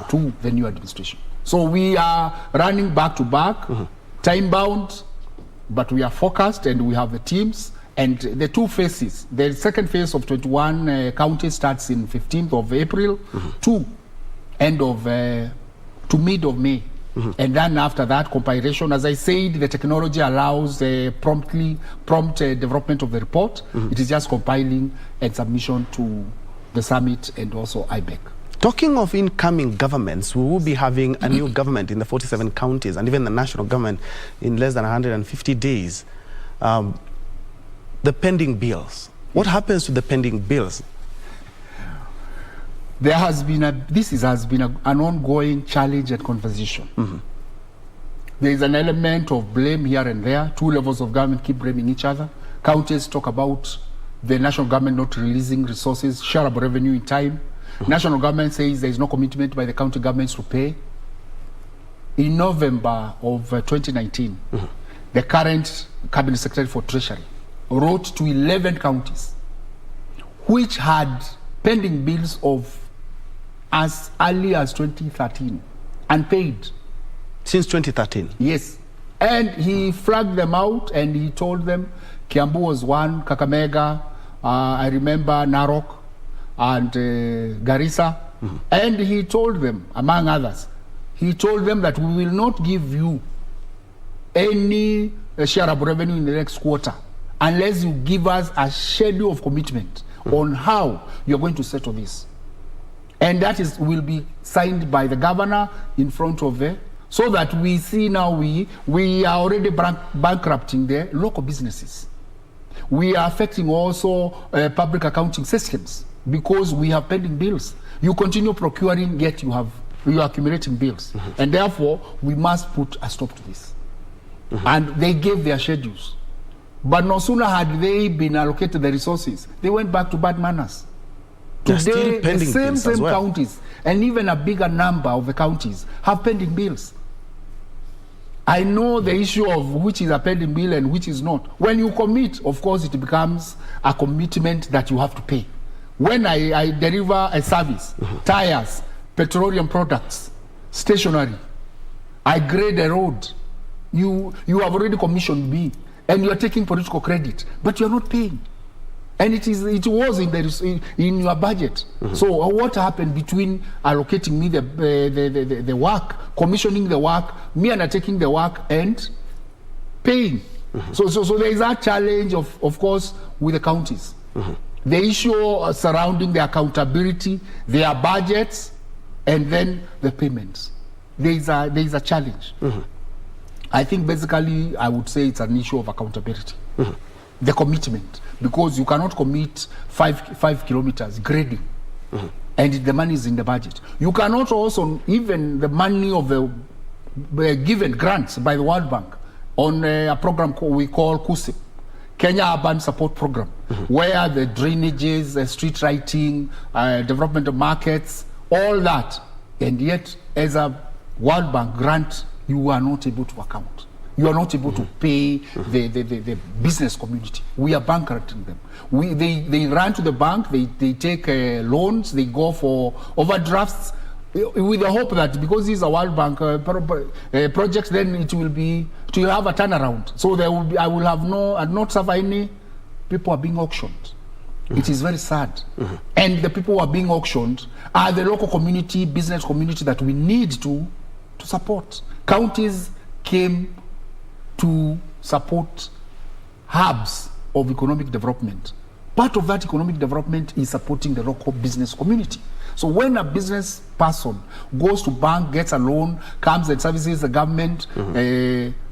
to the new administration. So we are running back to back, time bound, but we are focused, and we have the teams. And the 2 phases, the second phase of 21 counties starts in 15th of April to mid of May. And then after that compilation, as I said, the technology allows prompt development of the report. It is just compiling and submission to the Summit and also IBEC. Talking of incoming governments, we will be having a new government in the 47 counties, and even the national government in less than 150 days. The pending bills. What happens to the pending bills? There has been an ongoing challenge and conversation. There is an element of blame here and there. 2 levels of government keep blaming each other. Counties talk about the national government not releasing resources, shareable revenue in time. National government says there is no commitment by the county governments to pay. In November of 2019, the current Cabinet Secretary for Treasury wrote to 11 counties which had pending bills of as early as 2013 unpaid. Since 2013? Yes. And he flagged them out and he told them Kiambu was one, Kakamega, I remember Narok and Garissa. And he told them, among others, he told them that we will not give you any share of revenue in the next quarter unless you give us a schedule of commitment on how you're going to settle this. And that will be signed by the governor in front of the, so that we see now we are already bankrupting the local businesses. We are affecting also public accounting systems because we have pending bills. You continue procuring, yet you are accumulating bills. And therefore, we must put a stop to this. And they gave their schedules. But no sooner had they been allocated the resources, they went back to bad manners. Today, the same counties, and even a bigger number of the counties, have pending bills. I know the issue of which is a pending bill and which is not. When you commit, of course, it becomes a commitment that you have to pay. When I deliver a service, tires, petroleum products, stationery, I grade a road, you have already commissioned me, and you are taking political credit, but you are not paying. And it was in your budget. So what happened between allocating me the work, commissioning the work, me undertaking the work, and paying? So there is a challenge of course with the counties. The issue surrounding the accountability, their budgets, and then the payments. There is a challenge. I think basically I would say it's an issue of accountability. The commitment, because you cannot commit 5 kilometers grading, and the money is in the budget. You cannot also, even the money of the given grants by the World Bank on a program we call KUSIP, Kenya Urban Support Program, where the drainages, street lighting, development of markets, all that, and yet as a World Bank grant, you are not able to account. You are not able to pay the business community. We are bankrupting them. They run to the bank, they take loans, they go for overdrafts with the hope that because this is a World Bank project, then it will have a turnaround. So I will have not suffer any. People are being auctioned. It is very sad. And the people who are being auctioned are the local community, business community that we need to support. Counties came to support hubs of economic development. Part of that economic development is supporting the local business community. So when a business person goes to bank, gets a loan, comes and services the government,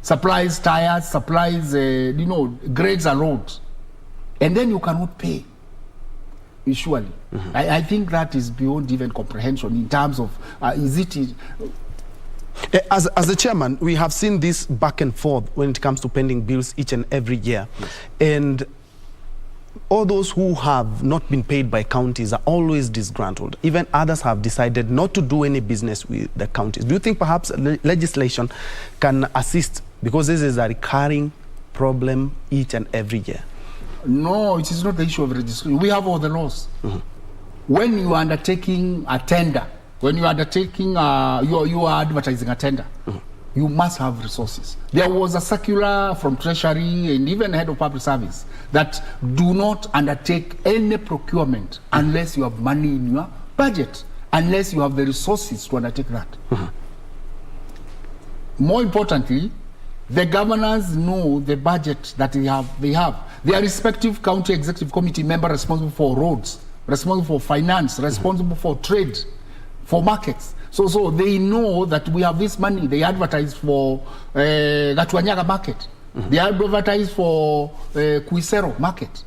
supplies tires, supplies, grades a road, and then you cannot pay, usually. I think that is beyond even comprehension in terms of, As the chairman, we have seen this back and forth when it comes to pending bills each and every year. And all those who have not been paid by counties are always disgruntled. Even others have decided not to do any business with the counties. Do you think perhaps legislation can assist? Because this is a recurring problem each and every year. No, it is not the issue of legislation. We have all the laws. When you are undertaking a tender, when you are undertaking, you are advertising a tender, you must have resources. There was a circular from Treasury and even Head of Public Service that do not undertake any procurement unless you have money in your budget, unless you have the resources to undertake that. More importantly, the governors know the budget that they have. Their respective county executive committee member responsible for roads, responsible for finance, responsible for trade, for markets. So they know that we have this money. They advertise for Gatuanyaga market. They advertise for Kuisero market.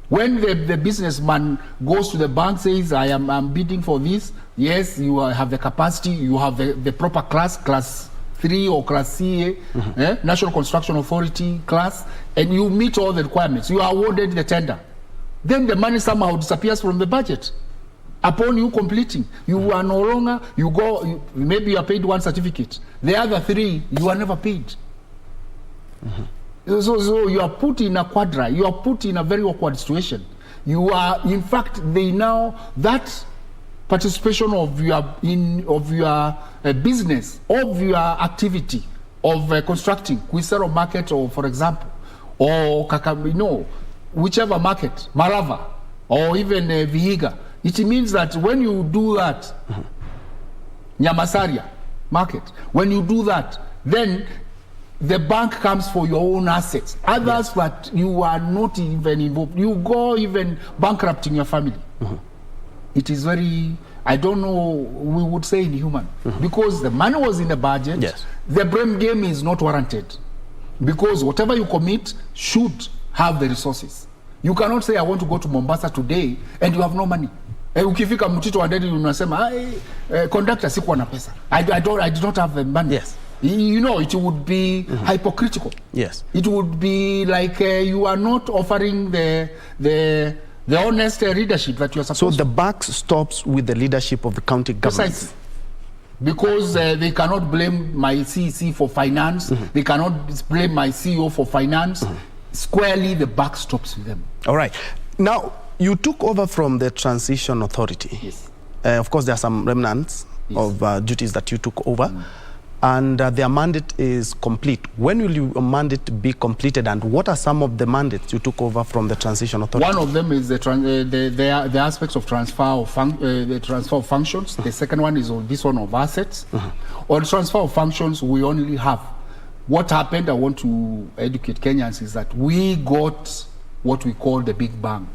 When the businessman goes to the bank, says, I'm bidding for this, yes, you have the capacity, you have the proper class 3 or class C, National Construction Authority class, and you meet all the requirements. You are awarded the tender. Then the money somehow disappears from the budget. Upon you completing, you are no longer, you go, maybe you are paid one certificate. The other 3, you are never paid. So you are put in a quadra, you are put in a very awkward situation. You are, in fact, they now, that participation of your business, of your activity, of constructing Quisero market, or for example, or whichever market, Marava, or even Vihiga, it means that when you do that, Nyamasaria market, when you do that, then the bank comes for your own assets. Others that you are not even involved, you go even bankrupt in your family. It is very, I don't know, we would say inhuman. Because the money was in the budget, the blame game is not warranted. Because whatever you commit should have the resources. You cannot say, I want to go to Mombasa today, and you have no money. Ukifika Mtito wa Ndege unasema, conductor sikuwa na pesa. I did not have the money. You know, it would be hypocritical. It would be like you are not offering the honest leadership that you are supposed to. So the buck stops with the leadership of the county government. Precisely. Because they cannot blame my CEC for finance. They cannot blame my CEO for finance. Squarely, the buck stops with them. All right. Now, you took over from the Transition Authority. Of course, there are some remnants of duties that you took over. And their mandate is complete. When will your mandate be completed, and what are some of the mandates you took over from the Transition Authority? One of them is the aspects of transfer of functions. The second one is on this one of assets. On transfer of functions, we only have. What happened, I want to educate Kenyans, is that we got what we call the Big Bang.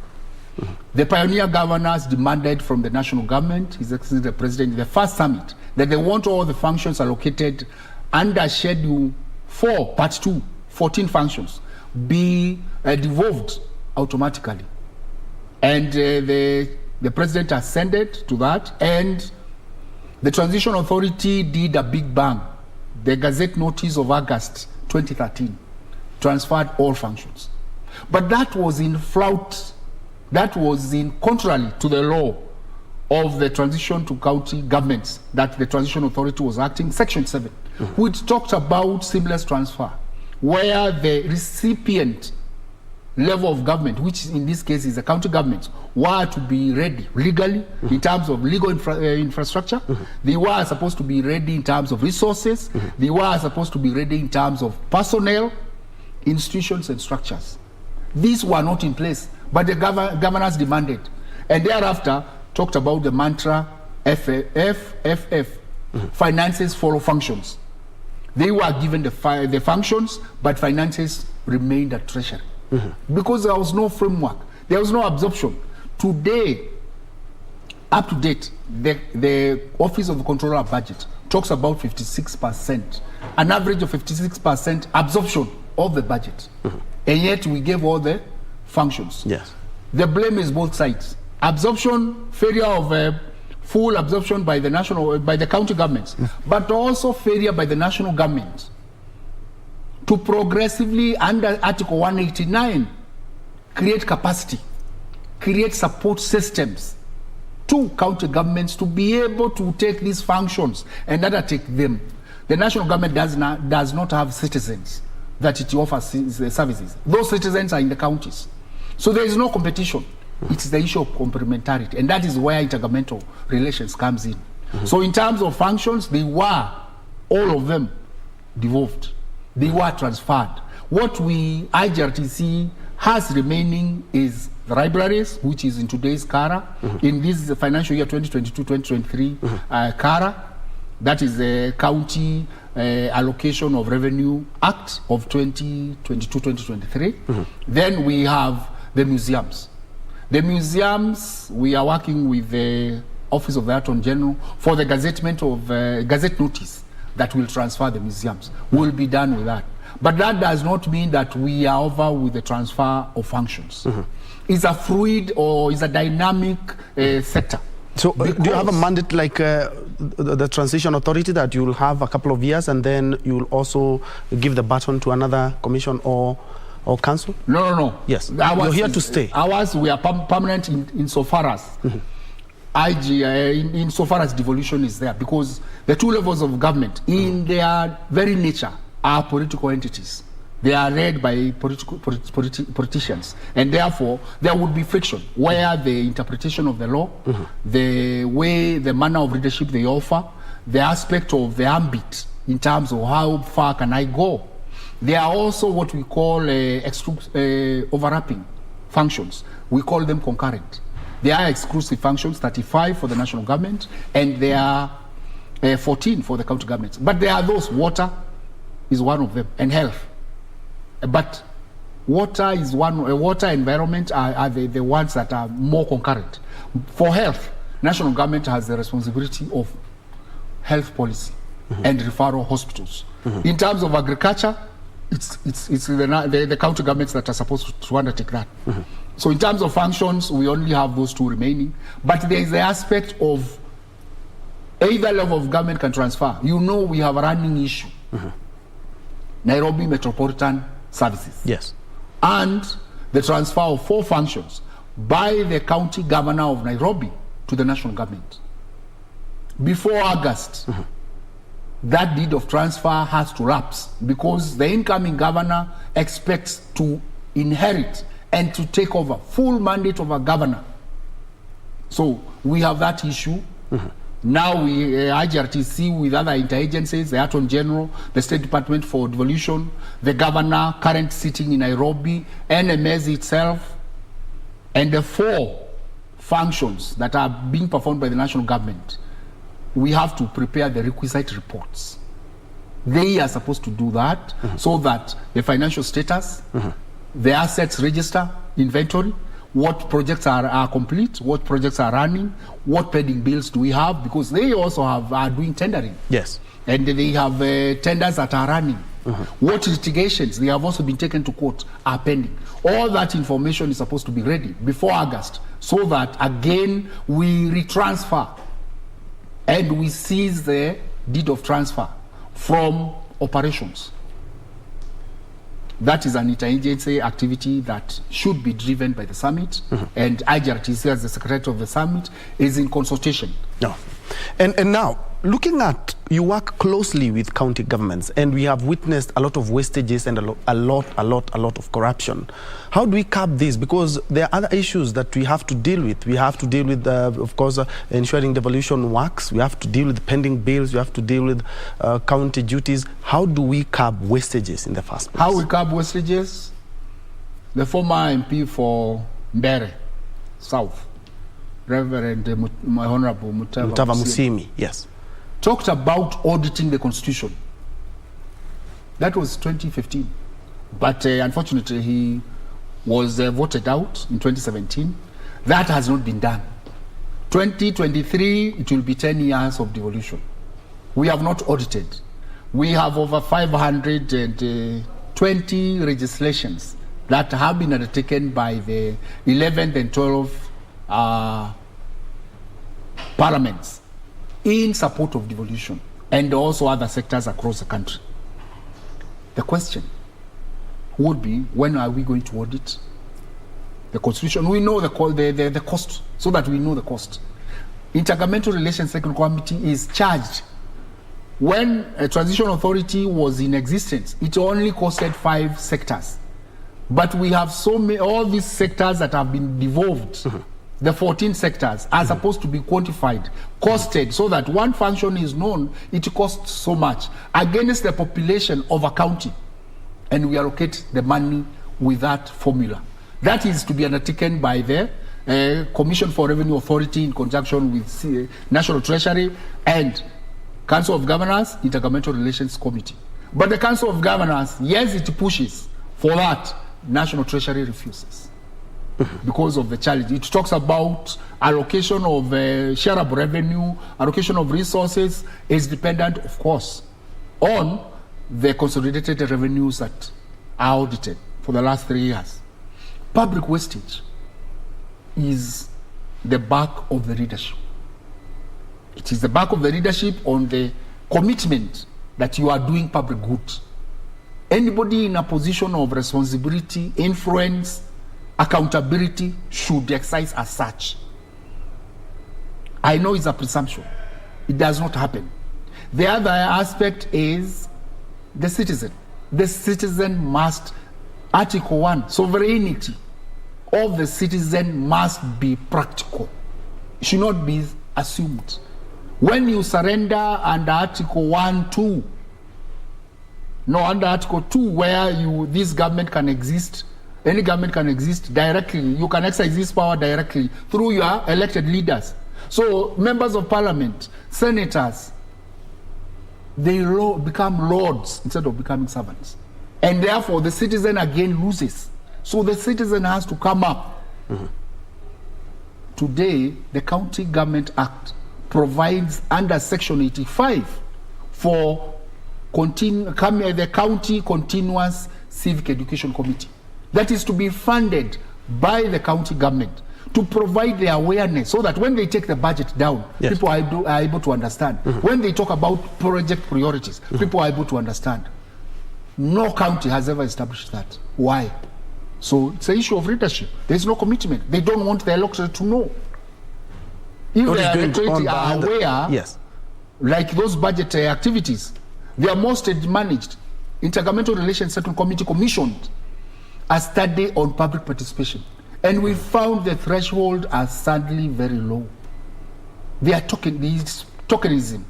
The pioneer governors demanded from the national government, His Excellency the President, in the first summit, that they want all the functions allocated under Schedule 4, Part 2, 14 functions, be devolved automatically. And the President ascended to that, and the Transition Authority did a big bang. The Gazette Notice of August 2013 transferred all functions. But that was in flout. That was in contrary to the law of the transition to county governments that the Transition Authority was acting, Section 7, which talked about seamless transfer, where the recipient level of government, which in this case is the county government, were to be ready legally in terms of legal infrastructure. They were supposed to be ready in terms of resources. They were supposed to be ready in terms of personnel, institutions, and structures. These were not in place, but the governors demanded. And thereafter, talked about the mantra FFF, finances follow functions. They were given the functions, but finances remained at Treasury. Because there was no framework, there was no absorption. Today, up to date, the Office of the Controller of Budget talks about 56%, an average of 56% absorption of the budget. And yet we gave all the functions. The blame is both sides. Absorption, failure of full absorption by the county governments, but also failure by the national government to progressively, under Article 189, create capacity, create support systems to county governments to be able to take these functions and undertake them. The national government does not have citizens that it offers services. Those citizens are in the counties. So there is no competition. It's the issue of complementarity, and that is where intergovernmental relations comes in. So in terms of functions, they were, all of them, devolved. They were transferred. What IGRTC has remaining is the libraries, which is in today's KARA, in this financial year 2022-2023 KARA, that is the County Allocation of Revenue Act of 2022-2023. Then we have the museums. The museums, we are working with the Office of the Attorney General for the gazettement of Gazette Notice that will transfer the museums. We'll be done with that. But that does not mean that we are over with the transfer of functions. It's a fluid or it's a dynamic sector. So do you have a mandate like the Transition Authority that you'll have a couple of years and then you'll also give the baton to another commission or council? No. Yes, you're here to stay. Ours, we are permanent insofar as insofar as devolution is there, because the two levels of government, in their very nature, are political entities. They are led by politicians, and therefore there would be friction where the interpretation of the law, the manner of leadership they offer, the aspect of the ambit in terms of how far can I go. There are also what we call overlapping functions. We call them concurrent. There are exclusive functions, 35 for the national government, and there are 14 for the county governments. But there are those, water is one of them, and health. But water is one, water environment are the ones that are more concurrent. For health, national government has the responsibility of health policy and referral hospitals. In terms of agriculture, it's the county governments that are supposed to undertake that. So in terms of functions, we only have those two remaining. But there is the aspect of either level of government can transfer. You know, we have a running issue. Nairobi Metropolitan Services. Yes. And the transfer of 4 functions by the county governor of Nairobi to the national government. Before August, that deed of transfer has to lapse because the incoming governor expects to inherit and to take over full mandate of a governor. So we have that issue. Now we IGRTC with other interagencies, the Attorney General, the State Department for Devolution, the governor current sitting in Nairobi, NMS itself, and the 4 functions that are being performed by the national government. We have to prepare the requisite reports. They are supposed to do that so that the financial status, the assets register, inventory, what projects are complete, what projects are running, what pending bills do we have, because they also are doing tendering. Yes. And they have tenders that are running. What litigations, they have also been taken to court, are pending. All that information is supposed to be ready before August so that again we retransfer and we seize the deed of transfer from operations. That is an interagency activity that should be driven by the summit, and IGRTC as the secretary of the summit is in consultation. No. And now, looking at, you work closely with county governments, and we have witnessed a lot of wastages and a lot of corruption. How do we curb this? Because there are other issues that we have to deal with. We have to deal with, of course, ensuring devolution works. We have to deal with pending bills. We have to deal with county duties. How do we curb wastages in the first place? How we curb wastages? The former MP for Mbere South, Reverend Honorable Mutava Musimi, yes, talked about auditing the constitution. That was 2015. But unfortunately, he was voted out in 2017. That has not been done. 2023, it will be 10 years of devolution. We have not audited. We have over 520 legislations that have been undertaken by the 11th and 12th parliaments in support of devolution and also other sectors across the country. The question would be, when are we going to audit the constitution? We know the cost, so that we know the cost. Intergovernmental Relations Technical Committee is charged. When a transition authority was in existence, it only costed 5 sectors. But we have so many, all these sectors that have been devolved. The 14 sectors are supposed to be quantified, costed, so that one function is known, it costs so much against the population of a county. And we allocate the money with that formula. That is to be undertaken by the Commission for Revenue Authority in conjunction with National Treasury and Council of Governors, Intergovernmental Relations Committee. But the Council of Governors, yes, it pushes for that. National Treasury refuses. Because of the challenge. It talks about allocation of shareable revenue, allocation of resources is dependent, of course, on the consolidated revenues that are audited for the last 3 years. Public wastage is the back of the leadership. It is the back of the leadership on the commitment that you are doing public good. Anybody in a position of responsibility, influence, accountability should exercise as such. I know it's a presumption. It does not happen. The other aspect is the citizen. The citizen must, Article 1, sovereignty of the citizen must be practical. It should not be assumed. When you surrender under Article 1, 2, under Article 2, where this government can exist, any government can exist directly, you can exercise this power directly through your elected leaders. So members of parliament, senators, they become lords instead of becoming servants. And therefore the citizen again loses. So the citizen has to come up. Today, the County Government Act provides under Section 85 for the County Continuous Civic Education Committee. That is to be funded by the county government to provide the awareness so that when they take the budget down, people are able to understand. When they talk about project priorities, people are able to understand. No county has ever established that. Why? So it's an issue of leadership. There's no commitment. They don't want the electorate to know. If the electorate are aware, like those budget activities, they are most managed. Intergovernmental Relations Settlement Committee commissioned a study on public participation. And we found the threshold are sadly very low. They are tokenism,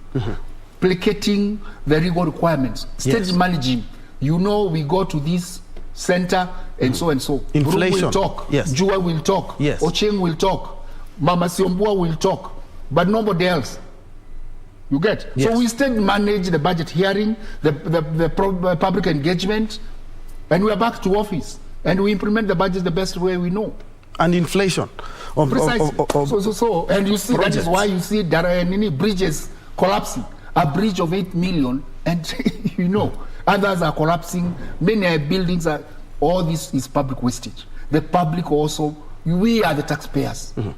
placating the legal requirements, stage managing. You know, we go to this center and so and so. Inflation. Will talk. Njue will talk. Ocheng will talk. Mama Siombua will talk. But nobody else. You get? So we still manage the budget hearing, the public engagement, and we are back to office. And we implement the budget the best way we know. And inflation. Precisely. And you see, that is why you see there are many bridges collapsing. A bridge of 8 million, and you know, others are collapsing. Many buildings are. All this is public wastage. The public also, we are the taxpayers. You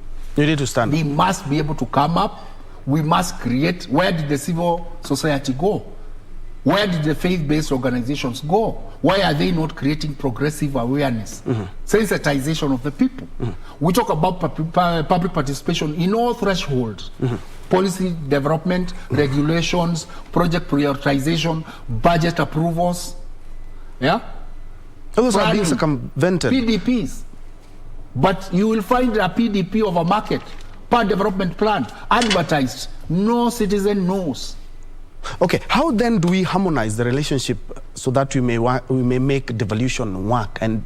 need to stand. We must be able to come up. We must create. Where did the civil society go? Where did the faith-based organizations go? Why are they not creating progressive awareness, sensitization of the people? We talk about public participation in all thresholds, policy development, regulations, project prioritization, budget approvals, Those are being circumvented. PDPs. But you will find a PDP of a market, per development plan, advertised. No citizen knows. Okay, how then do we harmonize the relationship so that we may make devolution work and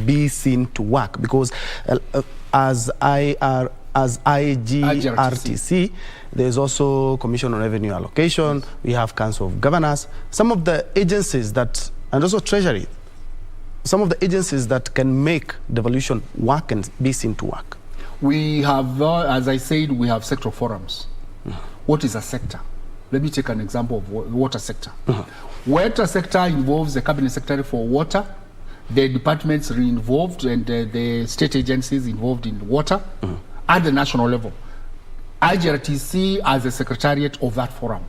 be seen to work? Because as IGRTC, there's also Commission on Revenue Allocation, we have Council of Governors, some of the agencies that, and also Treasury, some of the agencies that can make devolution work and be seen to work. We have, as I said, we have sector forums. What is a sector? Let me take an example of water sector. Water sector involves the cabinet secretary for water, the departments are involved, and the state agencies involved in water at the national level. IGRTC as the secretariat of that forum,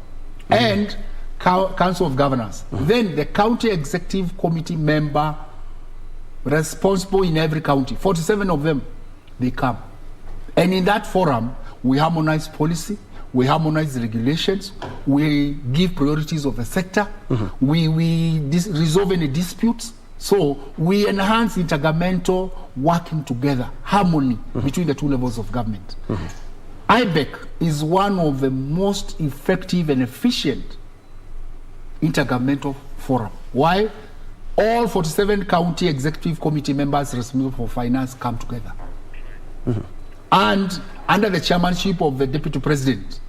and Council of Governors. Then the county executive committee member responsible in every county, 47 of them, they come. And in that forum, we harmonize policy, we harmonize regulations, we give priorities of the sector, we resolve any disputes. So we enhance intergovernmental working together, harmony between the two levels of government. IBEC is one of the most effective and efficient intergovernmental forum. Why? All 47 county executive committee members responsible for finance come together. And under the chairmanship of the deputy president,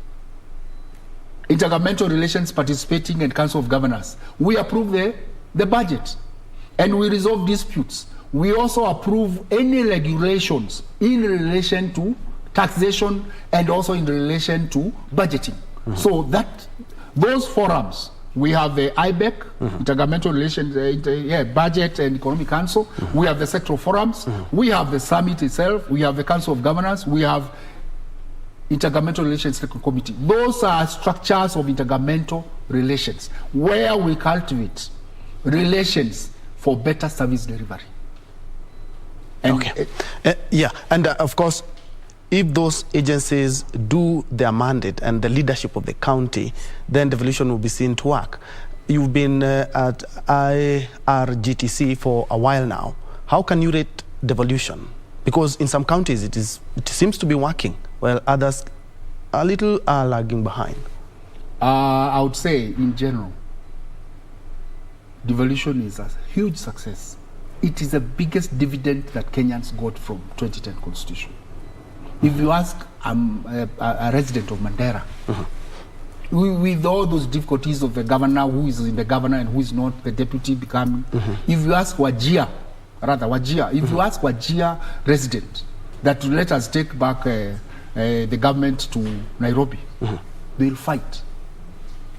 intergovernmental relations participating and Council of Governors, we approve the budget and we resolve disputes. We also approve any regulations in relation to taxation and also in relation to budgeting. So that those forums, we have the IBEC, Intergovernmental Relations, Budget and Economic Council. We have the sectoral forums. We have the summit itself. We have the Council of Governors. We have Intergovernmental Relations Committee. Those are structures of intergovernmental relations where we cultivate relations for better service delivery. And and of course, if those agencies do their mandate and the leadership of the county, then devolution will be seen to work. You've been at IRGTC for a while now. How can you rate devolution? Because in some counties it seems to be working, while others a little are lagging behind. I would say, in general, devolution is a huge success. It is the biggest dividend that Kenyans got from 2010 Constitution. If you ask a resident of Mandera, with all those difficulties of the governor, who is in the governor and who is not, the deputy becoming, if you ask Wajir, if you ask Wajir resident that let us take back the government to Nairobi, they'll fight.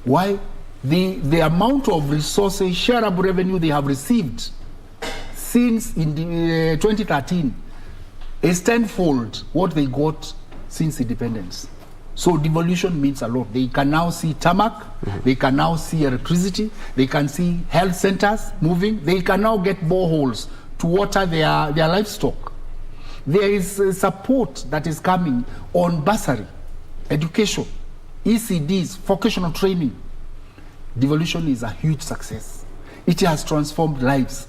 Why? The amount of resources, shareable revenue they have received since in 2013 is tenfold what they got since independence. So devolution means a lot. They can now see tarmac, they can now see electricity, they can see health centers moving, they can now get boreholes to water their livestock. There is support that is coming on bursary, education, ECDs, vocational training. Devolution is a huge success. It has transformed lives.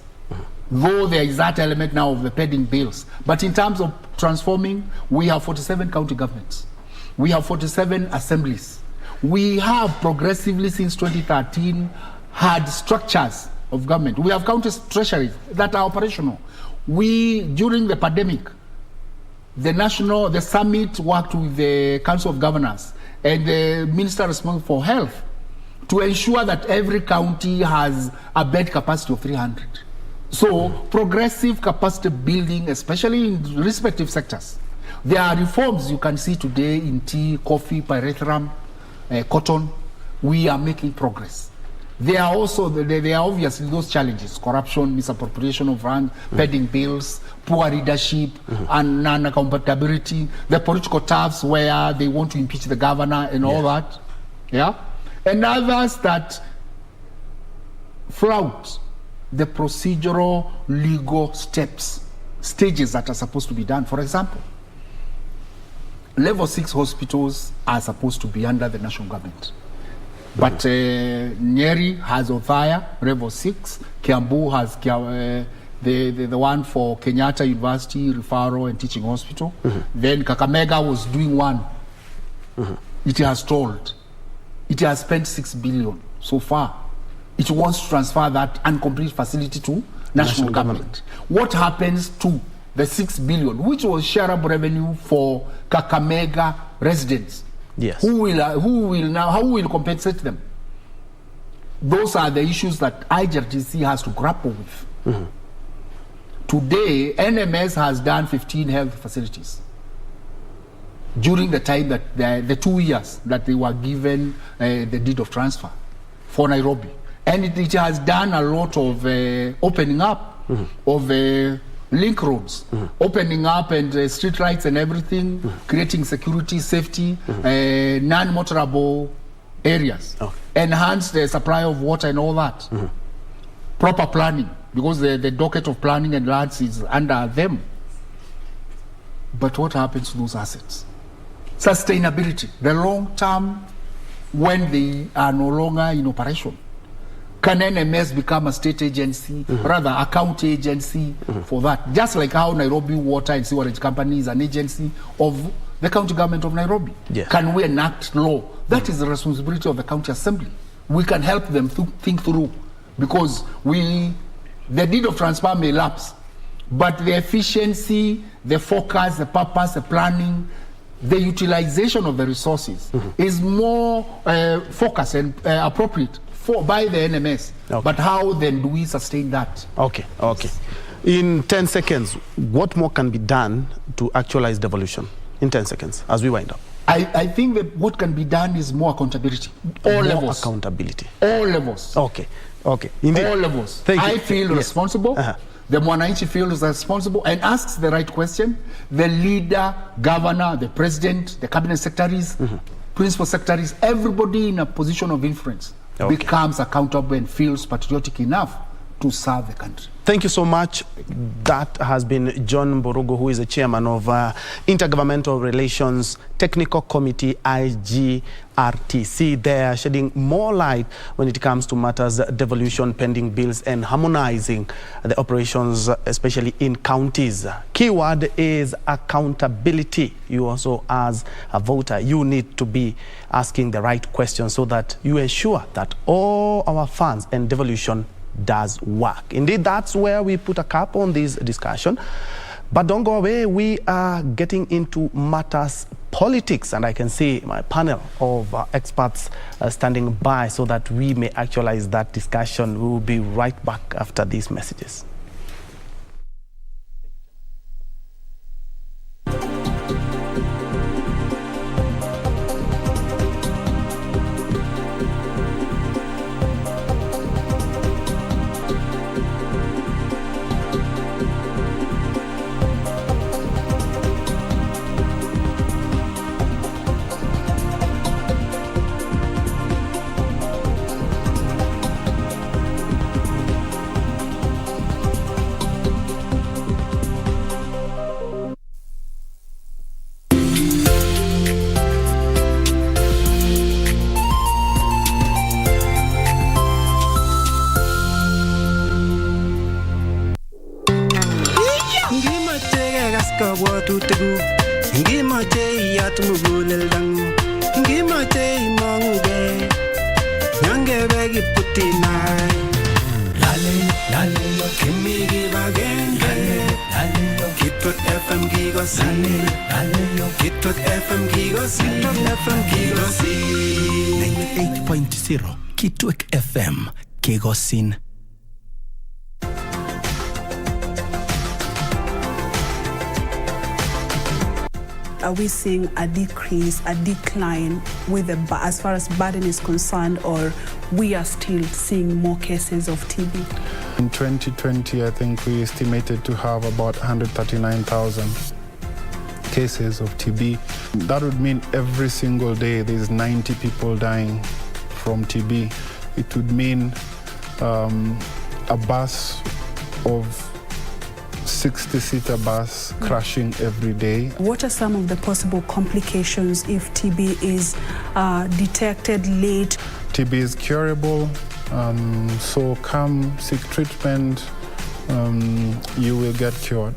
Though there is that element now of the pending bills. But in terms of transforming, we have 47 county governments. We have 47 assemblies. We have progressively since 2013 had structures of government. We have county treasuries that are operational. During the pandemic, the summit worked with the Council of Governors and the Minister responsible for health to ensure that every county has a bed capacity of 300. So progressive capacity building, especially in respective sectors. There are reforms you can see today in tea, coffee, pyrethrum, cotton. We are making progress. There are also, there are obviously those challenges: corruption, misappropriation of funds, pending bills, poor leadership, and non-accountability, the political turfs where they want to impeach the governor and all that. Yeah? And others that flout the procedural legal stages that are supposed to be done. For example, level 6 hospitals are supposed to be under the national government. But Nyeri has Othaya, level 6. Kiambu has the one for Kenyatta University Referral and Teaching Hospital. Then Kakamega was doing one. It has stalled. It has spent 6 billion so far. It wants to transfer that incomplete facility to national government. What happens to the 6 billion, which was shareable revenue for Kakamega residents? Yes. Who will compensate them? Those are the issues that IRGTC has to grapple with. Today, NMS has done 15 health facilities during the time that the 2 years that they were given the deed of transfer for Nairobi. And it has done a lot of opening up of link roads, opening up and street lights and everything, creating security, safety, non-motorable areas, enhance the supply of water and all that. Proper planning, because the docket of planning and lands is under them. But what happens to those assets? Sustainability, the long term, when they are no longer in operation. Can NMS become a state agency, rather a county agency for that? Just like how Nairobi Water and Sewerage Company is an agency of the county government of Nairobi. Yes. Can we enact law? That is the responsibility of the county assembly. We can help them think through, because the deed of transfer may lapse, but the efficiency, the focus, the purpose, the planning, the utilization of the resources is more focused and appropriate by the NMS. But how then do we sustain that? Okay. In 10 seconds, what more can be done to actualize devolution? In 10 seconds, as we wind up. I think that what can be done is more accountability. All levels. Accountability. All levels. Okay. Indeed. All levels. Thank you. I feel responsible. The Mwananchi feels responsible and asks the right question. The leader, governor, the president, the cabinet secretaries, principal secretaries, everybody in a position of influence becomes accountable and feels patriotic enough to serve the country. Thank you so much. That has been John Borugo, who is the chairman of Intergovernmental Relations Technical Committee, IGRTC. They are shedding more light when it comes to matters devolution, pending bills, and harmonizing the operations, especially in counties. Keyword is accountability. You also, as a voter, you need to be asking the right questions so that you ensure that all our funds and devolution does work. Indeed, that's where we put a cap on this discussion. But don't go away. We are getting into matters politics, and I can see my panel of experts standing by so that we may actualize that discussion. We will be right back after these messages. Kitwek FM, Kegosin. Are we seeing a decrease, a decline with as far as burden is concerned, or we are still seeing more cases of TB? In 2020, I think we estimated to have about 139,000 cases of TB. That would mean every single day there's 90 people dying from TB. It would mean a bus of 60-seater bus crashing every day. What are some of the possible complications if TB is detected late? TB is curable, so come seek treatment, you will get cured.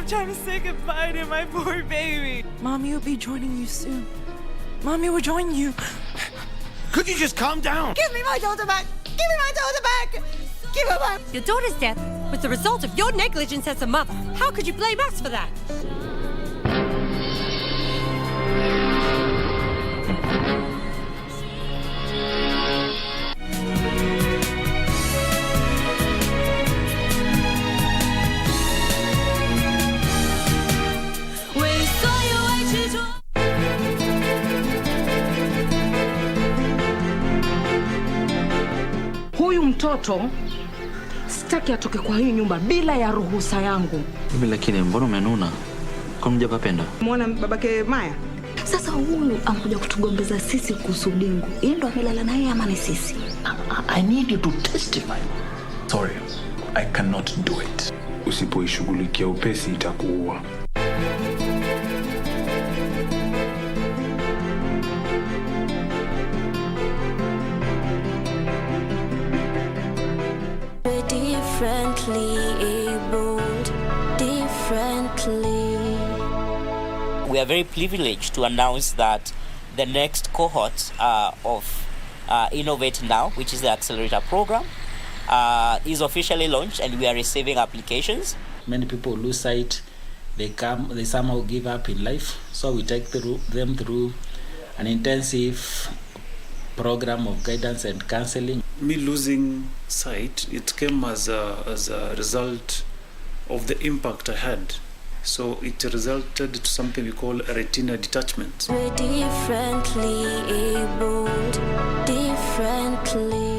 Time to say goodbye to my poor baby. Mommy will be joining you soon. Mommy will join you. Could you just calm down? Give me my daughter back! Give me my daughter back! Give her back! Your daughter's death was the result of your negligence as a mother. How could you blame us for that? Mtoto sitaki atoke kwa hii nyumba bila ya ruhusa yangu. Mimi lakini mbona umenuna? Kwa mja papenda? Muona babake Maya? Sasa huyu anakuja kutugombeza sisi kuhusu Dingu. Yeye ndo amelala naye ama ni sisi? I need you to testify. Sorry, I cannot do it. Usipoishughulikia upesi itakuua. Differently abled, differently. We are very privileged to announce that the next cohort of Innovate Now, which is the accelerator program, is officially launched, and we are receiving applications. Many people lose sight, they somehow give up in life, so we take them through an intensive program of guidance and counseling. Me losing sight, it came as a result of the impact I had So it resulted to something we call a retina detachment. We're differently abled, differently.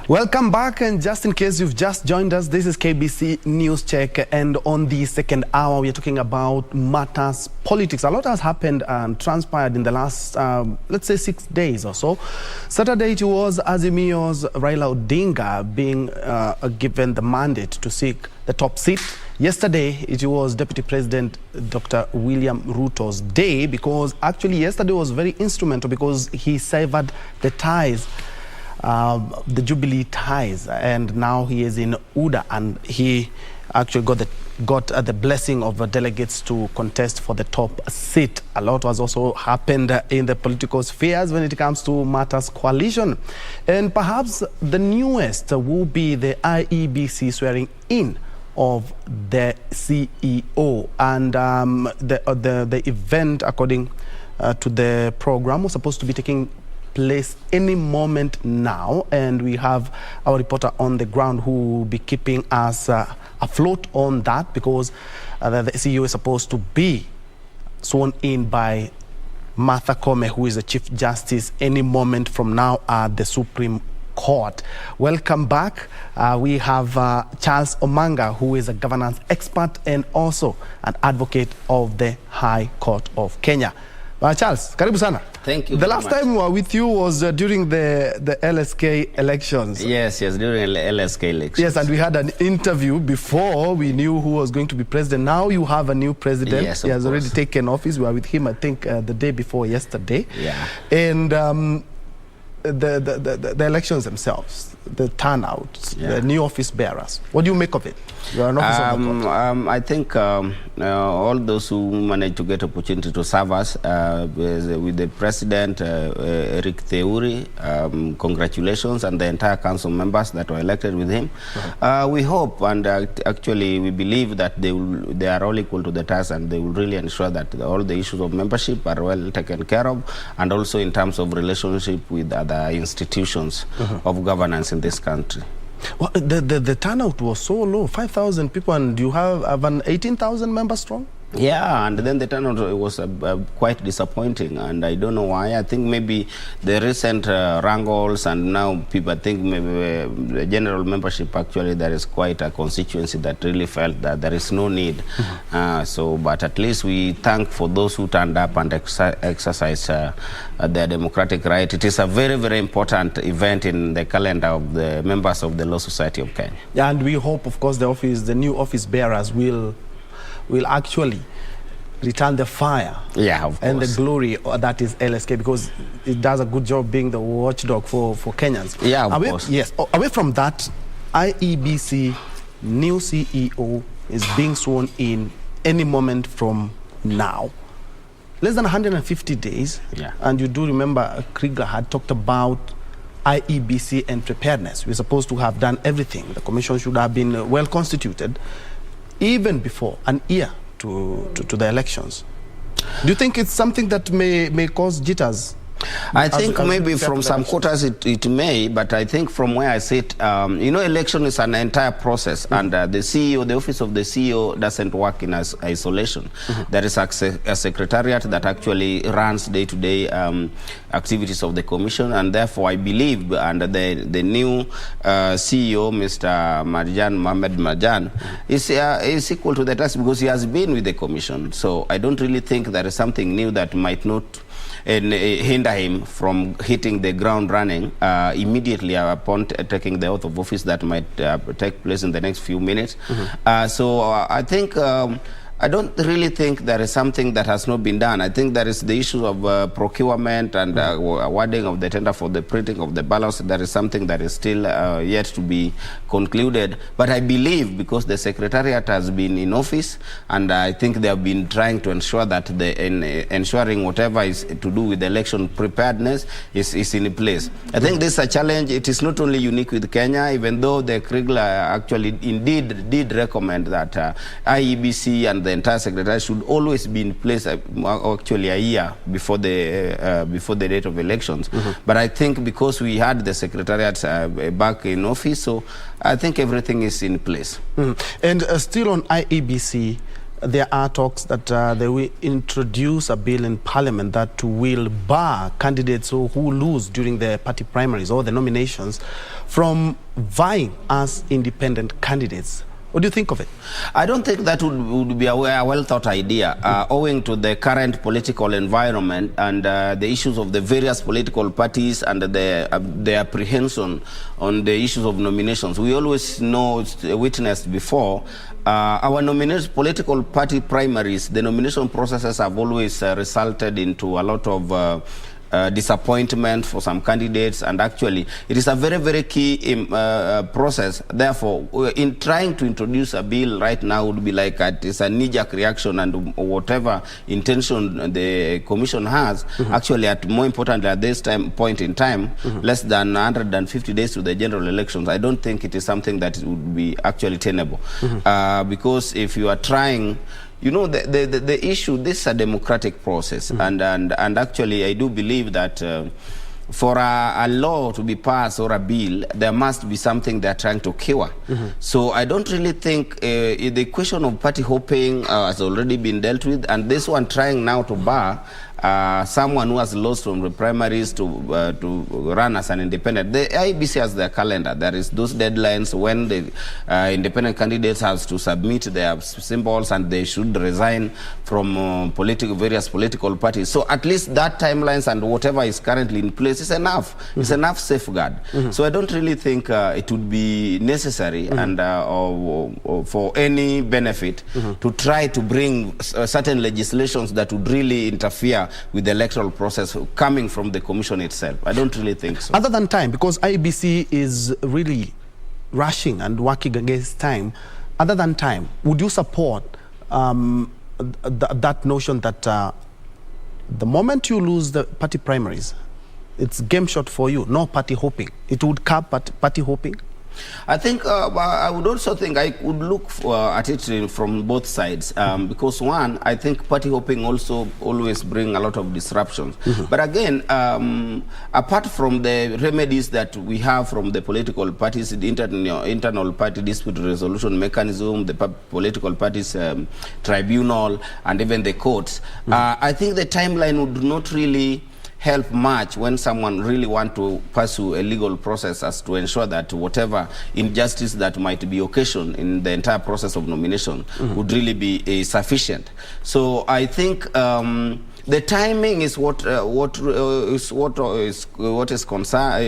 Welcome back, and just in case you've just joined us, this is KBC News Check, and on the second hour we are talking about matters politics. A lot has happened and transpired in the last, let's say, 6 days or so. Saturday it was Azimio's Raila Odinga being given the mandate to seek the top seat. Yesterday it was Deputy President Dr. William Ruto's day, because actually yesterday was very instrumental because he severed the ties, the Jubilee ties, and now he is in UDA, and he actually got the blessing of delegates to contest for the top seat. A lot has also happened in the political spheres when it comes to matters coalition, and perhaps the newest will be the IEBC swearing in of the CEO, and the event, according to the program, was supposed to be taking place any moment now, and we have our reporter on the ground who will be keeping us afloat on that, because the CEO is supposed to be sworn in by Martha Koome, who is the Chief Justice, any moment from now at the Supreme Court. Welcome back. We have Charles Omanga, who is a governance expert and also an advocate of the High Court of Kenya. Charles, karibu sana. Thank you. The last time we were with you was during the LSK elections. Yes, during the LSK elections. Yes, and we had an interview before we knew who was going to be president. Now you have a new president. Yes, he has already taken office. We were with him, I think, the day before yesterday. Yeah. And the elections themselves, the turnout, the new office bearers. What do you make of it? You are an officer of the court. I think all those who managed to get opportunity to serve us with the president, Eric Theuri, congratulations, and the entire council members that were elected with him. We hope, and actually we believe that they are all equal to the task, and they will really ensure that all the issues of membership are well taken care of, and also in terms of relationship with other institutions of governance in this country. Well, the turnout was so low, 5,000 people, and you have an 18,000 members strong? Yeah, and then the turnout was quite disappointing, and I don't know why. I think maybe the recent wrangles, and now people, I think maybe the general membership, actually there is quite a constituency that really felt that there is no need. But at least we thank for those who turned up and exercised their democratic right. It is a very, very important event in the calendar of the members of the Law Society of Kenya. Yeah, and we hope, of course, the new office bearers will actually return the fire and the glory that is LSK, because it does a good job being the watchdog for Kenyans. Yeah, of course. Yes. Away from that, IEBC new CEO is being sworn in any moment from now. Less than 150 days. Yeah. And you do remember Krieger had talked about IEBC and preparedness. We're supposed to have done everything. The commission should have been well constituted even before an year to the elections. Do you think it's something that may cause jitters? I think maybe from some quarters it may, but I think from where I sit, election is an entire process, and the CEO, the office of the CEO doesn't work in isolation. There is a secretariat that actually runs day-to-day activities of the commission, and therefore I believe, and the new CEO, Mr. Mohamed Marjan, is equal to the task because he has been with the commission. So I don't really think there is something new that might not hinder him from hitting the ground running immediately upon taking the oath of office that might take place in the next few minutes. So I think I don't really think there is something that has not been done. I think there is the issue of procurement and awarding of the tender for the printing of the ballots. There is something that is still yet to be concluded. But I believe because the Secretariat has been in office, and I think they have been trying to ensure that ensuring whatever is to do with election preparedness is in place. I think this is a challenge. It is not only unique with Kenya, even though the Kriegler actually indeed did recommend that IEBC and the entire Secretariat should always be in place actually a year before the date of elections. But I think because we had the Secretariat back in office, so I think everything is in place. And still on IEBC, there are talks that they will introduce a bill in Parliament that will bar candidates who lose during the party primaries or the nominations from vying as independent candidates. What do you think of it? I don't think that would be a well-thought idea, owing to the current political environment and the issues of the various political parties and the apprehension on the issues of nominations. We always witnessed before our political party primaries, the nomination processes have always resulted into a lot of disappointment for some candidates, and actually it is a very, very key process. Therefore, in trying to introduce a bill right now would be like it's a knee-jerk reaction, and whatever intention the Commission has, actually more importantly at this point in time, less than 150 days to the general elections, I don't think it is something that would be actually tenable. Because if you are trying, you know, the issue, this is a democratic process, and actually I do believe that for a law to be passed or a bill, there must be something they're trying to cure. So I don't really think the question of party hopping has already been dealt with, and this one trying now to bar someone who has lost from the primaries to run as an independent. The IEBC has their calendar. There is those deadlines when the independent candidates have to submit their symbols and they should resign from various political parties. So at least that timelines and whatever is currently in place is enough. It's enough safeguard. So I don't really think it would be necessary and or for any benefit to try to bring certain legislations that would really interfere with the electoral process coming from the Commission itself. I don't really think so. Other than time, because IEBC is really rushing and working against time, other than time, would you support that notion that the moment you lose the party primaries, it's game shot for you, no party hopping? It would curb party hopping? I think I would also think I would look at it from both sides, because one, I think party hopping also always bring a lot of disruptions. But again, apart from the remedies that we have from the political parties, the internal party dispute resolution mechanism, the political parties tribunal, and even the courts, I think the timeline would not really help much when someone really want to pursue a legal process as to ensure that whatever injustice that might be occasioned in the entire process of nomination would really be sufficient. So I think the timing is what is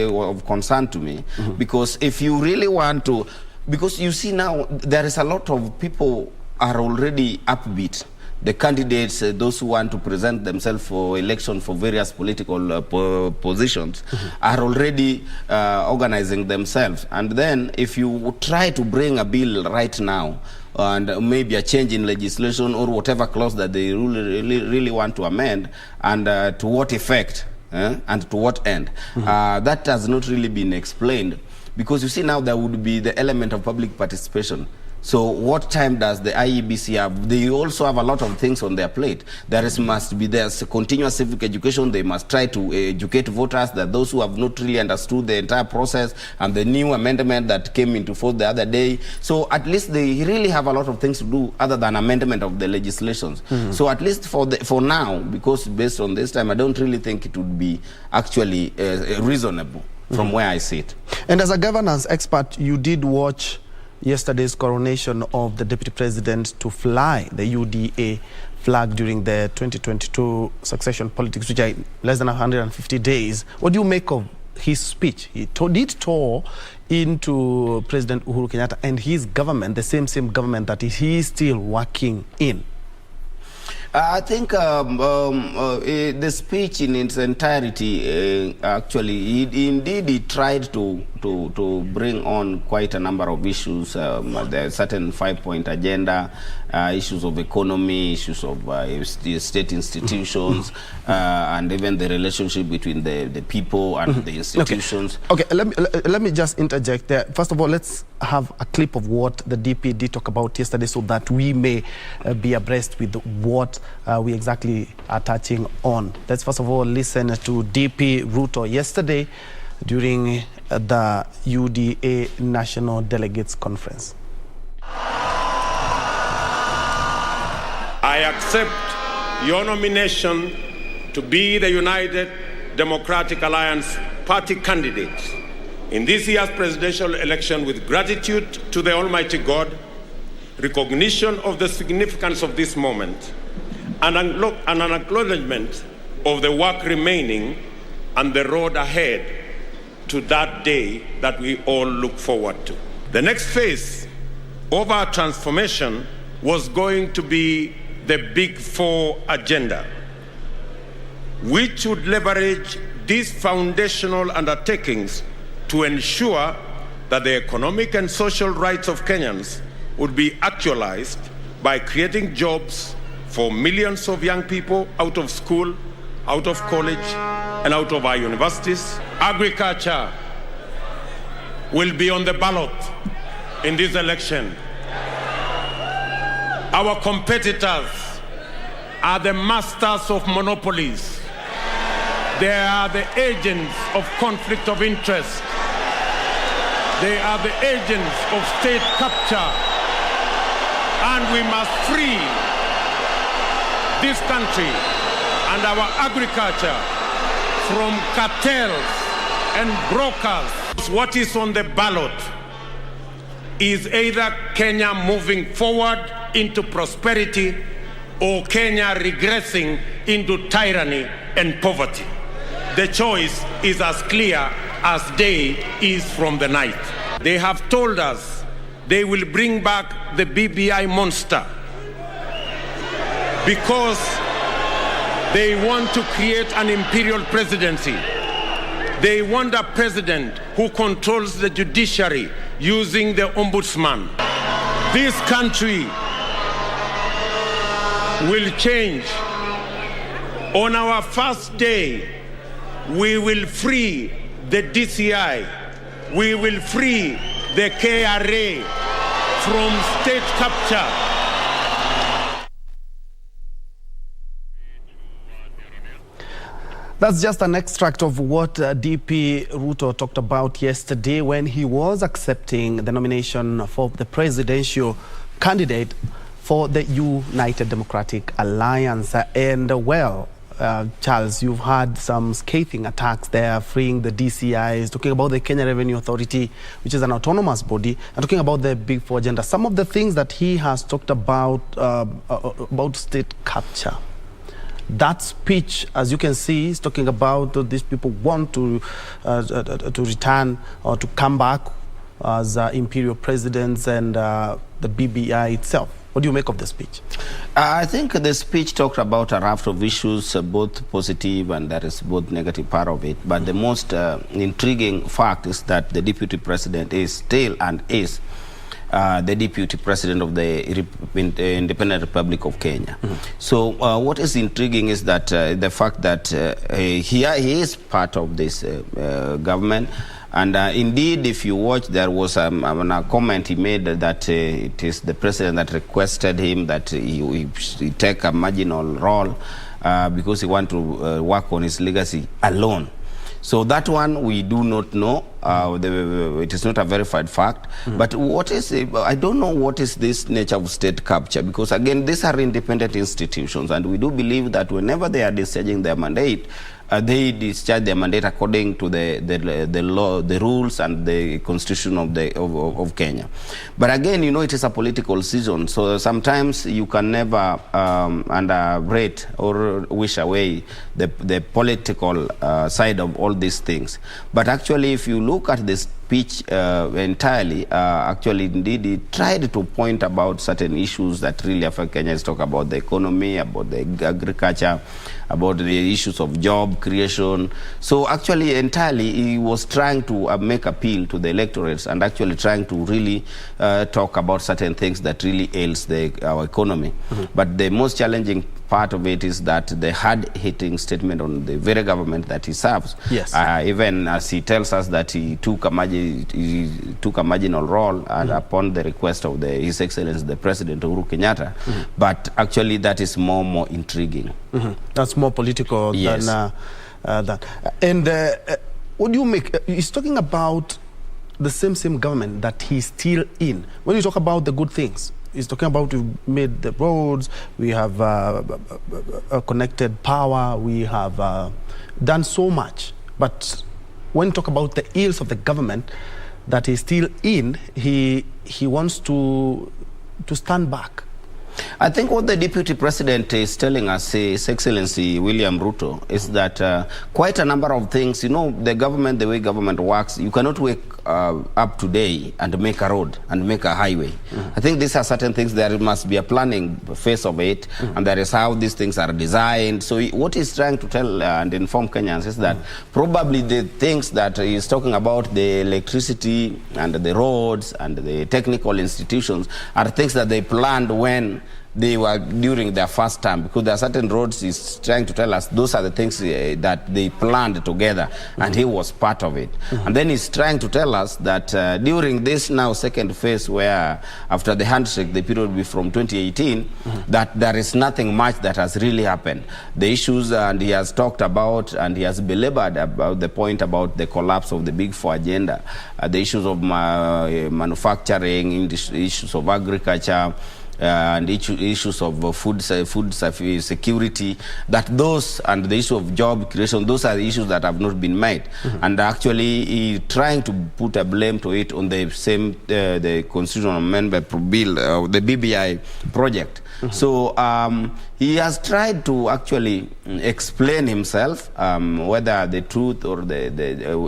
of concern to me, because if you really want to, because you see now there is a lot of people are already upbeat. The candidates, those who want to present themselves for election for various political positions, are already organizing themselves. And then if you try to bring a bill right now, and maybe a change in legislation or whatever clause that they really want to amend, and to what effect and to what end, that has not really been explained. Because you see now there would be the element of public participation. So what time does the IEBC have? They also have a lot of things on their plate. There's continuous civic education. They must try to educate voters, that those who have not really understood the entire process and the new amendment that came into force the other day. So at least they really have a lot of things to do other than amendment of the legislations. So at least for now, because based on this time, I don't really think it would be actually reasonable from where I sit. And as a governance expert, you did watch yesterday's coronation of the Deputy President to fly the UDA flag during the 2022 succession politics, which are less than 150 days. What do you make of his speech? He did tour into President Uhuru Kenyatta and his government, the same government that he is still working in. I think the speech in its entirety, actually, he tried to bring on quite a number of issues. There are certain 5-point agenda, issues of economy, issues of state institutions, and even the relationship between the people and the institutions. Okay, let me just interject there. First of all, let's have a clip of what the DP did talk about yesterday so that we may be abreast with what we exactly are touching on. Let's first of all listen to DP Ruto yesterday during the UDA National Delegates Conference. I accept your nomination to be the United Democratic Alliance party candidate in this year's presidential election with gratitude to the Almighty God, recognition of the significance of this moment, and an acknowledgement of the work remaining and the road ahead to that day that we all look forward to. The next phase of our transformation was going to be the Big Four agenda, which would leverage these foundational undertakings to ensure that the economic and social rights of Kenyans would be actualized by creating jobs for millions of young people out of school, out of college, and out of our universities. Agriculture will be on the ballot in this election. Our competitors are the masters of monopolies. They are the agents of conflict of interest. They are the agents of state capture. And we must free this country and our agriculture from cartels and brokers. What is on the ballot is either Kenya moving forward into prosperity or Kenya regressing into tyranny and poverty. The choice is as clear as day is from the night. They have told us they will bring back the BBI monster because they want to create an imperial presidency. They want a president who controls the judiciary using the ombudsman. This country will change. On our first day, we will free the DCI. We will free the KRA from state capture. That's just an extract of what DP Ruto talked about yesterday when he was accepting the nomination for the presidential candidate for the United Democratic Alliance. And well, Charles, you've had some scathing attacks there, freeing the DCIs, talking about the Kenya Revenue Authority, which is an autonomous body, and talking about the Big Four agenda. Some of the things that he has talked about state capture. That speech, as you can see, is talking about these people want to return or to come back as imperial presidents and the BBI itself. What do you make of the speech? I think the speech talked about a raft of issues, both positive and there is both negative part of it. But the most intriguing fact is that the deputy president is still and is the deputy president of the Independent Republic of Kenya. So what is intriguing is that the fact that he is part of this government. And indeed, if you watch, there was a comment he made that it is the president that requested him that he take a marginal role because he wants to work on his legacy alone. So that one we do not know. It is not a verified fact. But what is I don't know what is this nature of state capture, because again, these are independent institutions, and we do believe that whenever they are discharging their mandate, they discharge their mandate according to the law, the rules, and the constitution of Kenya. But again, you know, it is a political season, so sometimes you can never underrate or wish away the political side of all these things. But actually, if you look at this speech entirely, actually indeed he tried to point about certain issues that really affect Kenya. He's talk about the economy, about the agriculture, about the issues of job creation. So actually entirely he was trying to make appeal to the electorates and actually trying to really talk about certain things that really ails our economy. But the most challenging part of it is that the hard-hitting statement on the very government that he serves. Yes. Even as he tells us that he took a marginal role upon the request of His Excellency the President Uhuru Kenyatta, but actually that is more intriguing. That's more political than that. And what do you make? He's talking about the same government that he's still in. When you talk about the good things, he's talking about we've made the roads, we have connected power, we have done so much. But when you talk about the ills of the government that he's still in, he wants to stand back. I think what the Deputy President is telling us, His Excellency William Ruto, is that quite a number of things, you know, the government, the way government works, you cannot wake up today and make a road and make a highway. I think these are certain things, there must be a planning phase of it, and that is how these things are designed. So what he's trying to tell and inform Kenyans is that probably the things that he's talking about, the electricity and the roads and the technical institutions, are things that they planned when they were during their first term, because there are certain roads he's trying to tell us those are the things that they planned together, and he was part of it. And then he's trying to tell us that during this now second phase, where after the handshake, the period will be from 2018, that there is nothing much that has really happened. The issues, and he has talked about, and he has belabored about the point about the collapse of the Big Four agenda, the issues of manufacturing, issues of agriculture, and issues of food security, that those, and the issue of job creation, those are the issues that have not been made. And actually he trying to put a blame to it on the same the constitutional amendment bill, the BBI project. So he has tried to actually explain himself, whether the truth or the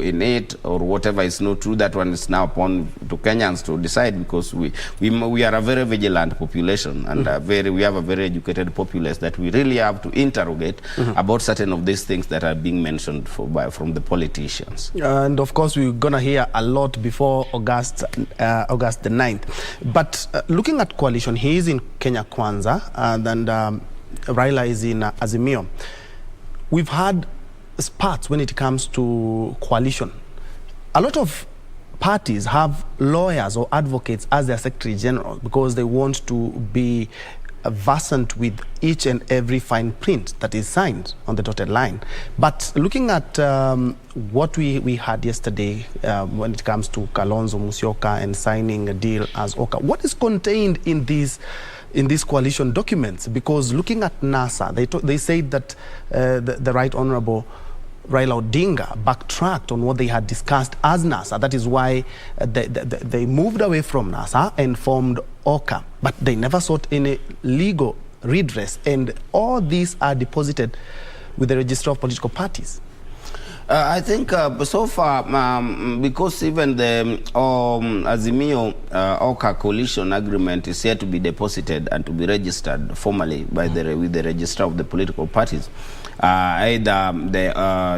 innate or whatever is not true. That one is now upon to Kenyans to decide, because we are a very vigilant population, and we have a very educated populace that we really have to interrogate about certain of these things that are being mentioned from the politicians. And of course we're gonna hear a lot before August the 9th. But looking at coalition, he is in Kenya Kwanza, and Raila is in Azimio. We've had spats when it comes to coalition. A lot of parties have lawyers or advocates as their secretary general because they want to be versant with each and every fine print that is signed on the dotted line. But looking at what we had yesterday when it comes to Kalonzo Musyoka and signing a deal as Oka, what is contained in these coalition documents? Because looking at NASA, they said that the Right Honorable Raila Odinga backtracked on what they had discussed as NASA. That is why they moved away from NASA and formed OCA. But they never sought any legal redress. And all these are deposited with the Register of Political Parties. I think so far, because even the Azimio OCA coalition agreement is yet to be deposited and to be registered formally by with the Register of the Political Parties. Either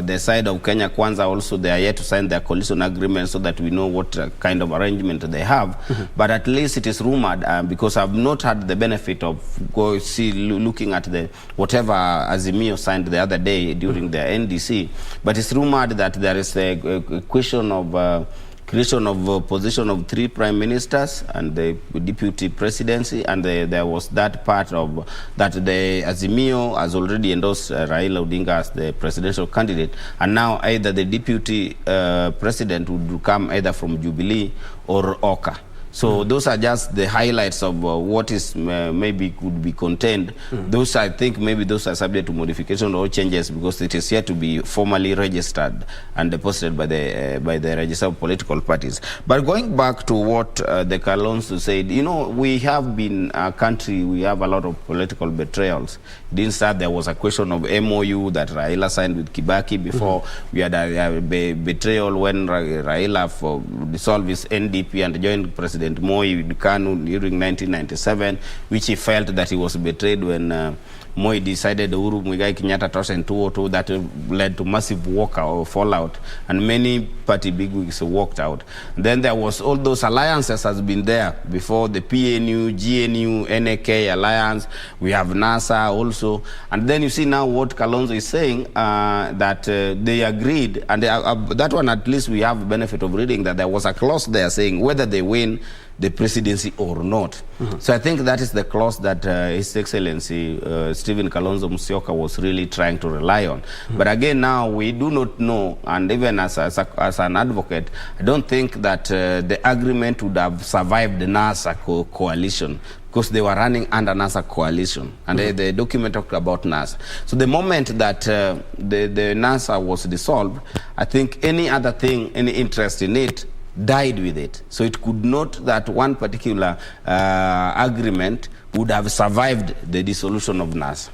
the side of Kenya Kwanza also, they are yet to sign their coalition agreement so that we know what kind of arrangement they have. But at least it is rumored, because I've not had the benefit of looking at the whatever Azimio signed the other day during the NDC, but it's rumored that there is a question of creation of position of 3 prime ministers and the deputy presidency, and there was that part of that the Azimio has already endorsed Raila Odinga as the presidential candidate, and now either the deputy president would come either from Jubilee or OCA. So those are just the highlights of what is maybe could be contained. Those, I think, maybe those are subject to modification or changes because it is yet to be formally registered and deposited by the register of political parties. But going back to what the Kalonzo said, you know, we have been a country, we have a lot of political betrayals. It didn't start, there was a question of MOU that Raila signed with Kibaki before. We had a betrayal when Raila dissolved his NDP and joined President Moi with Kanu during 1997, which he felt that he was betrayed when Moi decided Uhuru Muigai Kenyatta toss in 2002. That led to massive walkout or fallout, and many party bigwigs walked out. Then there was all those alliances has been there before, the PNU, GNU, NAK alliance. We have NASA also, and then you see now what Kalonzo is saying, that they agreed, and that one at least we have benefit of reading that there was a clause there saying whether they win the presidency or not. So I think that is the clause that His Excellency Stephen Kalonzo Musyoka was really trying to rely on. But again, now we do not know, and even as an advocate, I don't think that the agreement would have survived the NASA coalition, because they were running under NASA coalition, and the document talked about NASA. So the moment that the NASA was dissolved, I think any other thing, any interest in it, died with it. So it could not, that one particular agreement would have survived the dissolution of NASA.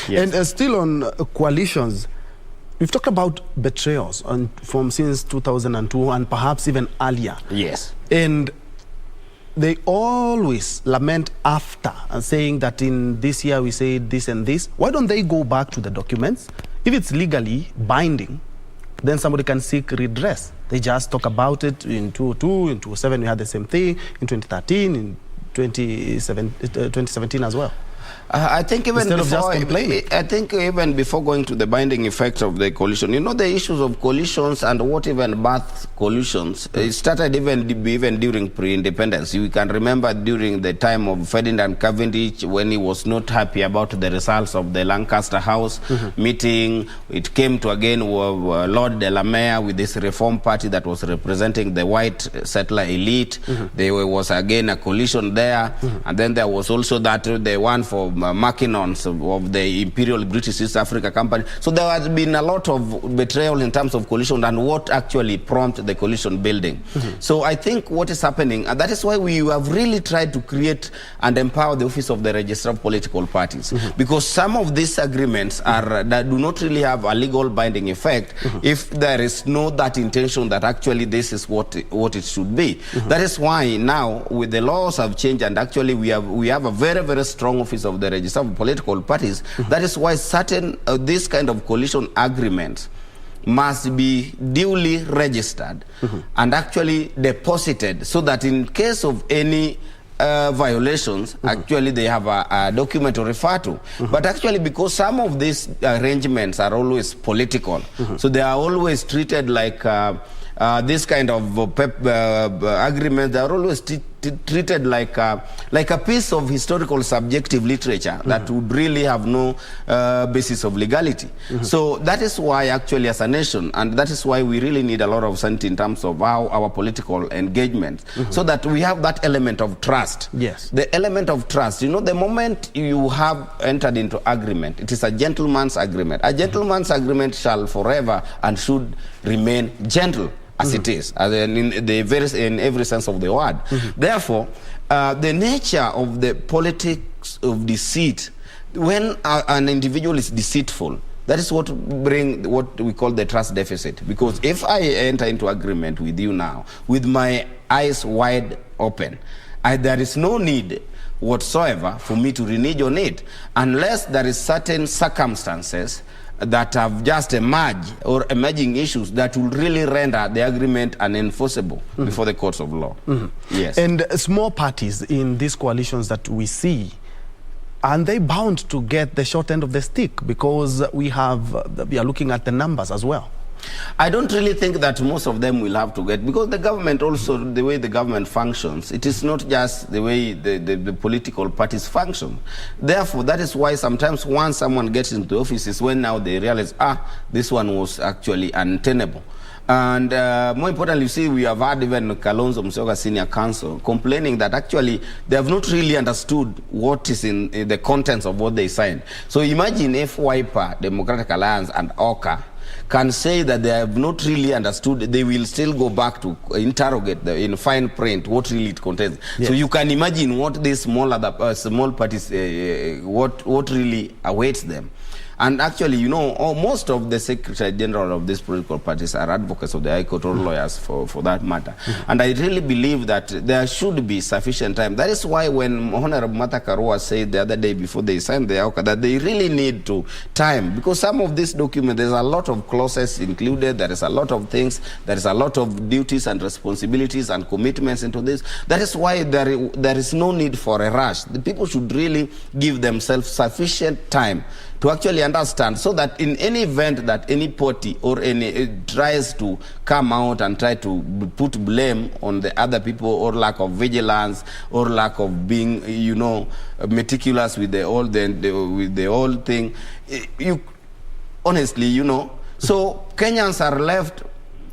Yes. And still on coalitions, we've talked about betrayals from since 2002 and perhaps even earlier. Yes. And they always lament after and saying that in this year we said this and this. Why don't they go back to the documents? If it's legally binding, then somebody can seek redress. They just talk about it in 2002, in 2007 we had the same thing, in 2013, in 2017 as well. I think even Instead before, of just complaining. I think even before going to the binding effect of the coalition, you know, the issues of coalitions and what even birthed coalitions, it started even during pre-independence. You can remember during the time of Ferdinand Cavendish, when he was not happy about the results of the Lancaster House meeting. It came to again Lord Delamere with this Reform Party that was representing the white settler elite. There was again a coalition there, and then there was also that the one for Mackinnons of the Imperial British East Africa Company. So there has been a lot of betrayal in terms of coalition and what actually prompted the coalition building. So I think what is happening, and that is why we have really tried to create and empower the office of the Registrar of Political Parties, because some of these agreements are that do not really have a legal binding effect if there is no that intention that actually this is what it should be. That is why now with the laws have changed, and actually we have a very, very strong office of the Register of Political Parties. That is why certain this kind of coalition agreements must be duly registered and actually deposited, so that in case of any violations, actually they have a document to refer to. But actually, because some of these arrangements are always political, so they are always treated like this kind of agreements, they are always treated like a piece of historical subjective literature that would really have no basis of legality. So that is why actually as a nation, and that is why we really need a lot of sanity in terms of how our political engagement, so that we have that element of trust. Yes. The element of trust, you know, the moment you have entered into agreement, it is a gentleman's agreement. A gentleman's agreement shall forever and should remain gentle, as it is, as in every sense of the word. Therefore, the nature of the politics of deceit, when an individual is deceitful, that is what bring what we call the trust deficit. Because if I enter into agreement with you now, with my eyes wide open, there is no need whatsoever for me to renege on it, unless there is certain circumstances that have just emerged or emerging issues that will really render the agreement unenforceable before the courts of law. Yes. And small parties in these coalitions that we see, and they bound to get the short end of the stick, because we are looking at the numbers as well. I don't really think that most of them will have to get, because the government also, the way the government functions, it is not just the way the political parties function. Therefore, that is why sometimes once someone gets into office is when now they realize, this one was actually untenable. And more importantly, you see, we have had even Kalonzo Musyoka Senior Council complaining that actually they have not really understood what is in the contents of what they signed. So imagine if Wiper, Democratic Alliance, and OCA can say that they have not really understood, they will still go back to interrogate in fine print what really it contains. Yes. So you can imagine what these small parties, what really awaits them. And actually, you know, most of the Secretary General of these political parties are advocates of the High Court or lawyers for that matter. And I really believe that there should be sufficient time. That is why when Honorable Martha Karua said the other day before they signed the AUKA that they really need to time, because some of this document, there's a lot of clauses included, there is a lot of things, there is a lot of duties and responsibilities and commitments into this. That is why there is no need for a rush. The people should really give themselves sufficient time to actually understand, so that in any event that any party or any tries to come out and try to put blame on the other people, or lack of vigilance, or lack of being, you know, meticulous with the whole thing, you honestly, you know, so Kenyans are left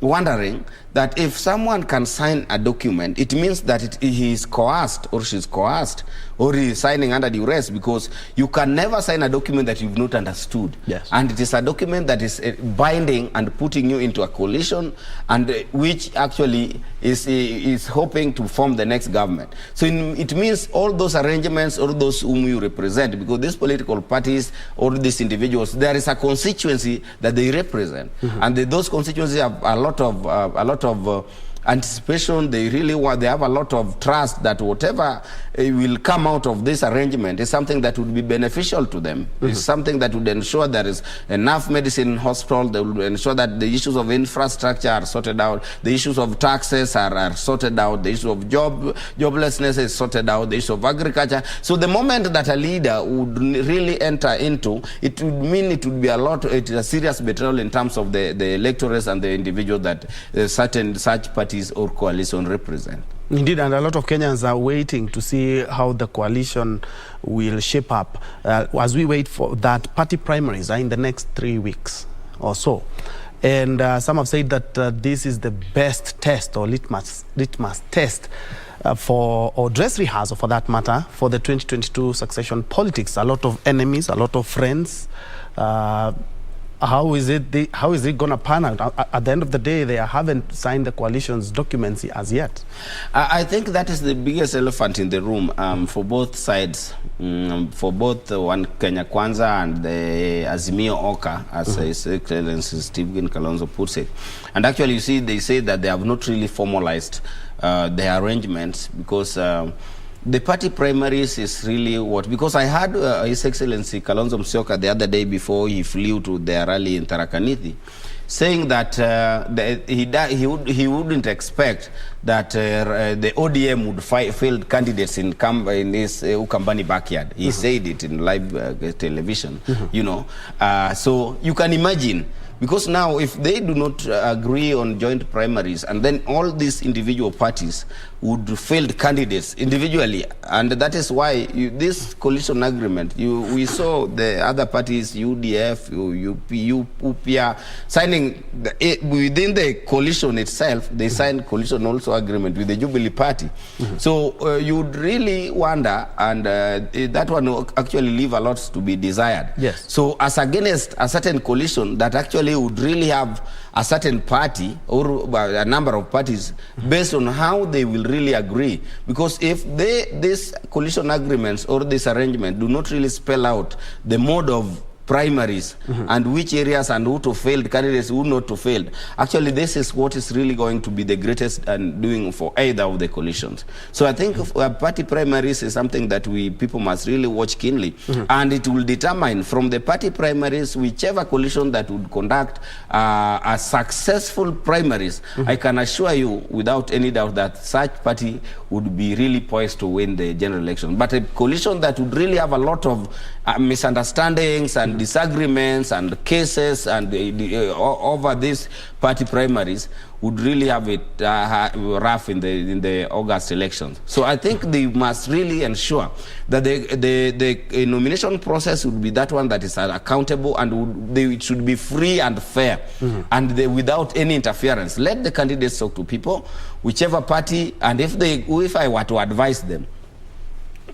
wondering that if someone can sign a document, it means that he is coerced or she's coerced, or he is signing under duress, because you can never sign a document that you've not understood. Yes. And it is a document that is binding and putting you into a coalition, and which actually is hoping to form the next government. So it means all those arrangements, all those whom you represent, because these political parties or these individuals, there is a constituency that they represent, and those constituencies have a lot of anticipation. They really want, they have a lot of trust that whatever will come out of this arrangement is something that would be beneficial to them. It's something that would ensure there is enough medicine in hospital. They will ensure that the issues of infrastructure are sorted out, the issues of taxes are sorted out, the issue of joblessness is sorted out, the issue of agriculture. So the moment that a leader would really enter into, it would mean it would be it is a serious betrayal in terms of the electorates and the individual that such parties or coalition represent. Indeed, and a lot of Kenyans are waiting to see how the coalition will shape up as we wait for that party primaries in the next 3 weeks or so. And some have said that this is the best test or litmus test or dress rehearsal for that matter for the 2022 succession politics. A lot of enemies, a lot of friends. How is it going to pan out? At the end of the day, they haven't signed the coalition's documents as yet. I think that is the biggest elephant in the room for both sides, for both One Kenya Kwanza and the Azimio Oka, as His Excellency Stephen Kalonzo puts it. And actually, you see, they say that they have not really formalized the arrangements, because the party primaries is really what, because I had His Excellency Kalonzo Musyoka the other day before he flew to their rally in Tharaka Nithi, saying that he wouldn't expect that the ODM would field candidates in his Ukambani backyard. He said it in live television, you know. So you can imagine, because now if they do not agree on joint primaries, and then all these individual parties would field candidates individually, and that is why this coalition agreement, we saw the other parties, UDF, UPIA, signing within the coalition itself. They signed coalition also agreement with the Jubilee Party. So you would really wonder, and that one will actually leave a lot to be desired. Yes. So as against a certain coalition that actually would really have a certain party or a number of parties based on how they will really agree. Because if these coalition agreements or this arrangement do not really spell out the mode of primaries and which areas and who to failed candidates, who not to failed, actually this is what is really going to be the greatest doing for either of the coalitions. So I think party primaries is something that people must really watch keenly, and it will determine from the party primaries whichever coalition that would conduct a successful primaries. I can assure you without any doubt that such party would be really poised to win the general election. But a coalition that would really have a lot of misunderstandings and disagreements and cases and over these party primaries would really have it rough in the August elections. So I think they must really ensure that the nomination process would be that one that is accountable, and it should be free and fair, and without any interference. Let the candidates talk to people, whichever party, and if I were to advise them,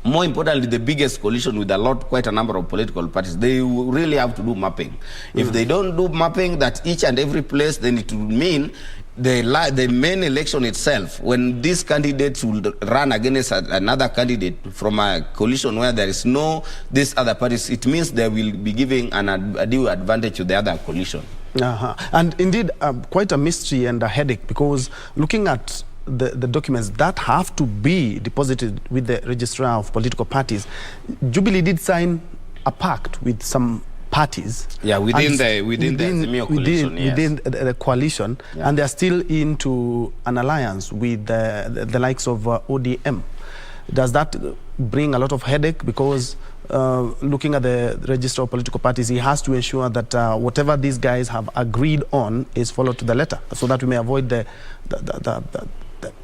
more importantly, the biggest coalition with quite a number of political parties, they really have to do mapping. If they don't do mapping that each and every place, then it would mean the main election itself, when these candidates will run against another candidate from a coalition where there is no these other parties, it means they will be giving a due advantage to the other coalition. And indeed, quite a mystery and a headache, because looking at the documents that have to be deposited with the registrar of political parties, Jubilee did sign a pact with some parties. Yeah, within the coalition, and they are still into an alliance with the likes of ODM. Does that bring a lot of headache? Because looking at the register of political parties, he has to ensure that whatever these guys have agreed on is followed to the letter, so that we may avoid the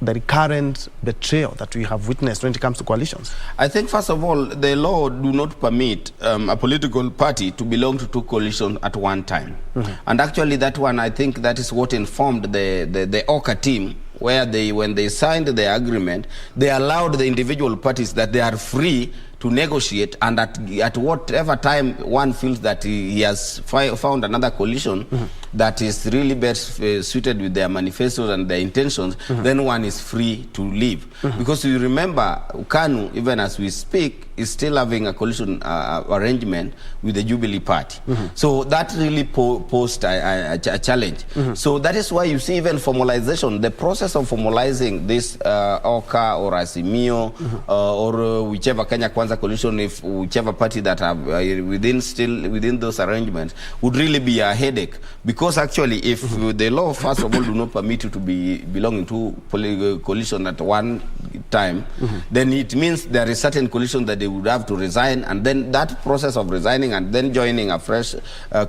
recurrent betrayal that we have witnessed when it comes to coalitions. I think, first of all, the law do not permit a political party to belong to two coalitions at one time. And actually that one, I think that is what informed the OCA team, where when they signed the agreement, they allowed the individual parties that they are free to negotiate, and at whatever time one feels that he has found another coalition that is really best suited with their manifestos and their intentions, then one is free to leave. Because you remember, KANU, even as we speak, is still having a coalition arrangement with the Jubilee Party. So that really posed a challenge. So that is why you see even formalization, the process of formalizing this OCA or Azimio or whichever Kenya Kwanza coalition, if whichever party that have within those arrangements, would really be a headache. Because actually, if the law, first of all, do not permit you to belong to coalition at one time, then it means there is certain coalition that they would have to resign, and then that process of resigning and then joining a fresh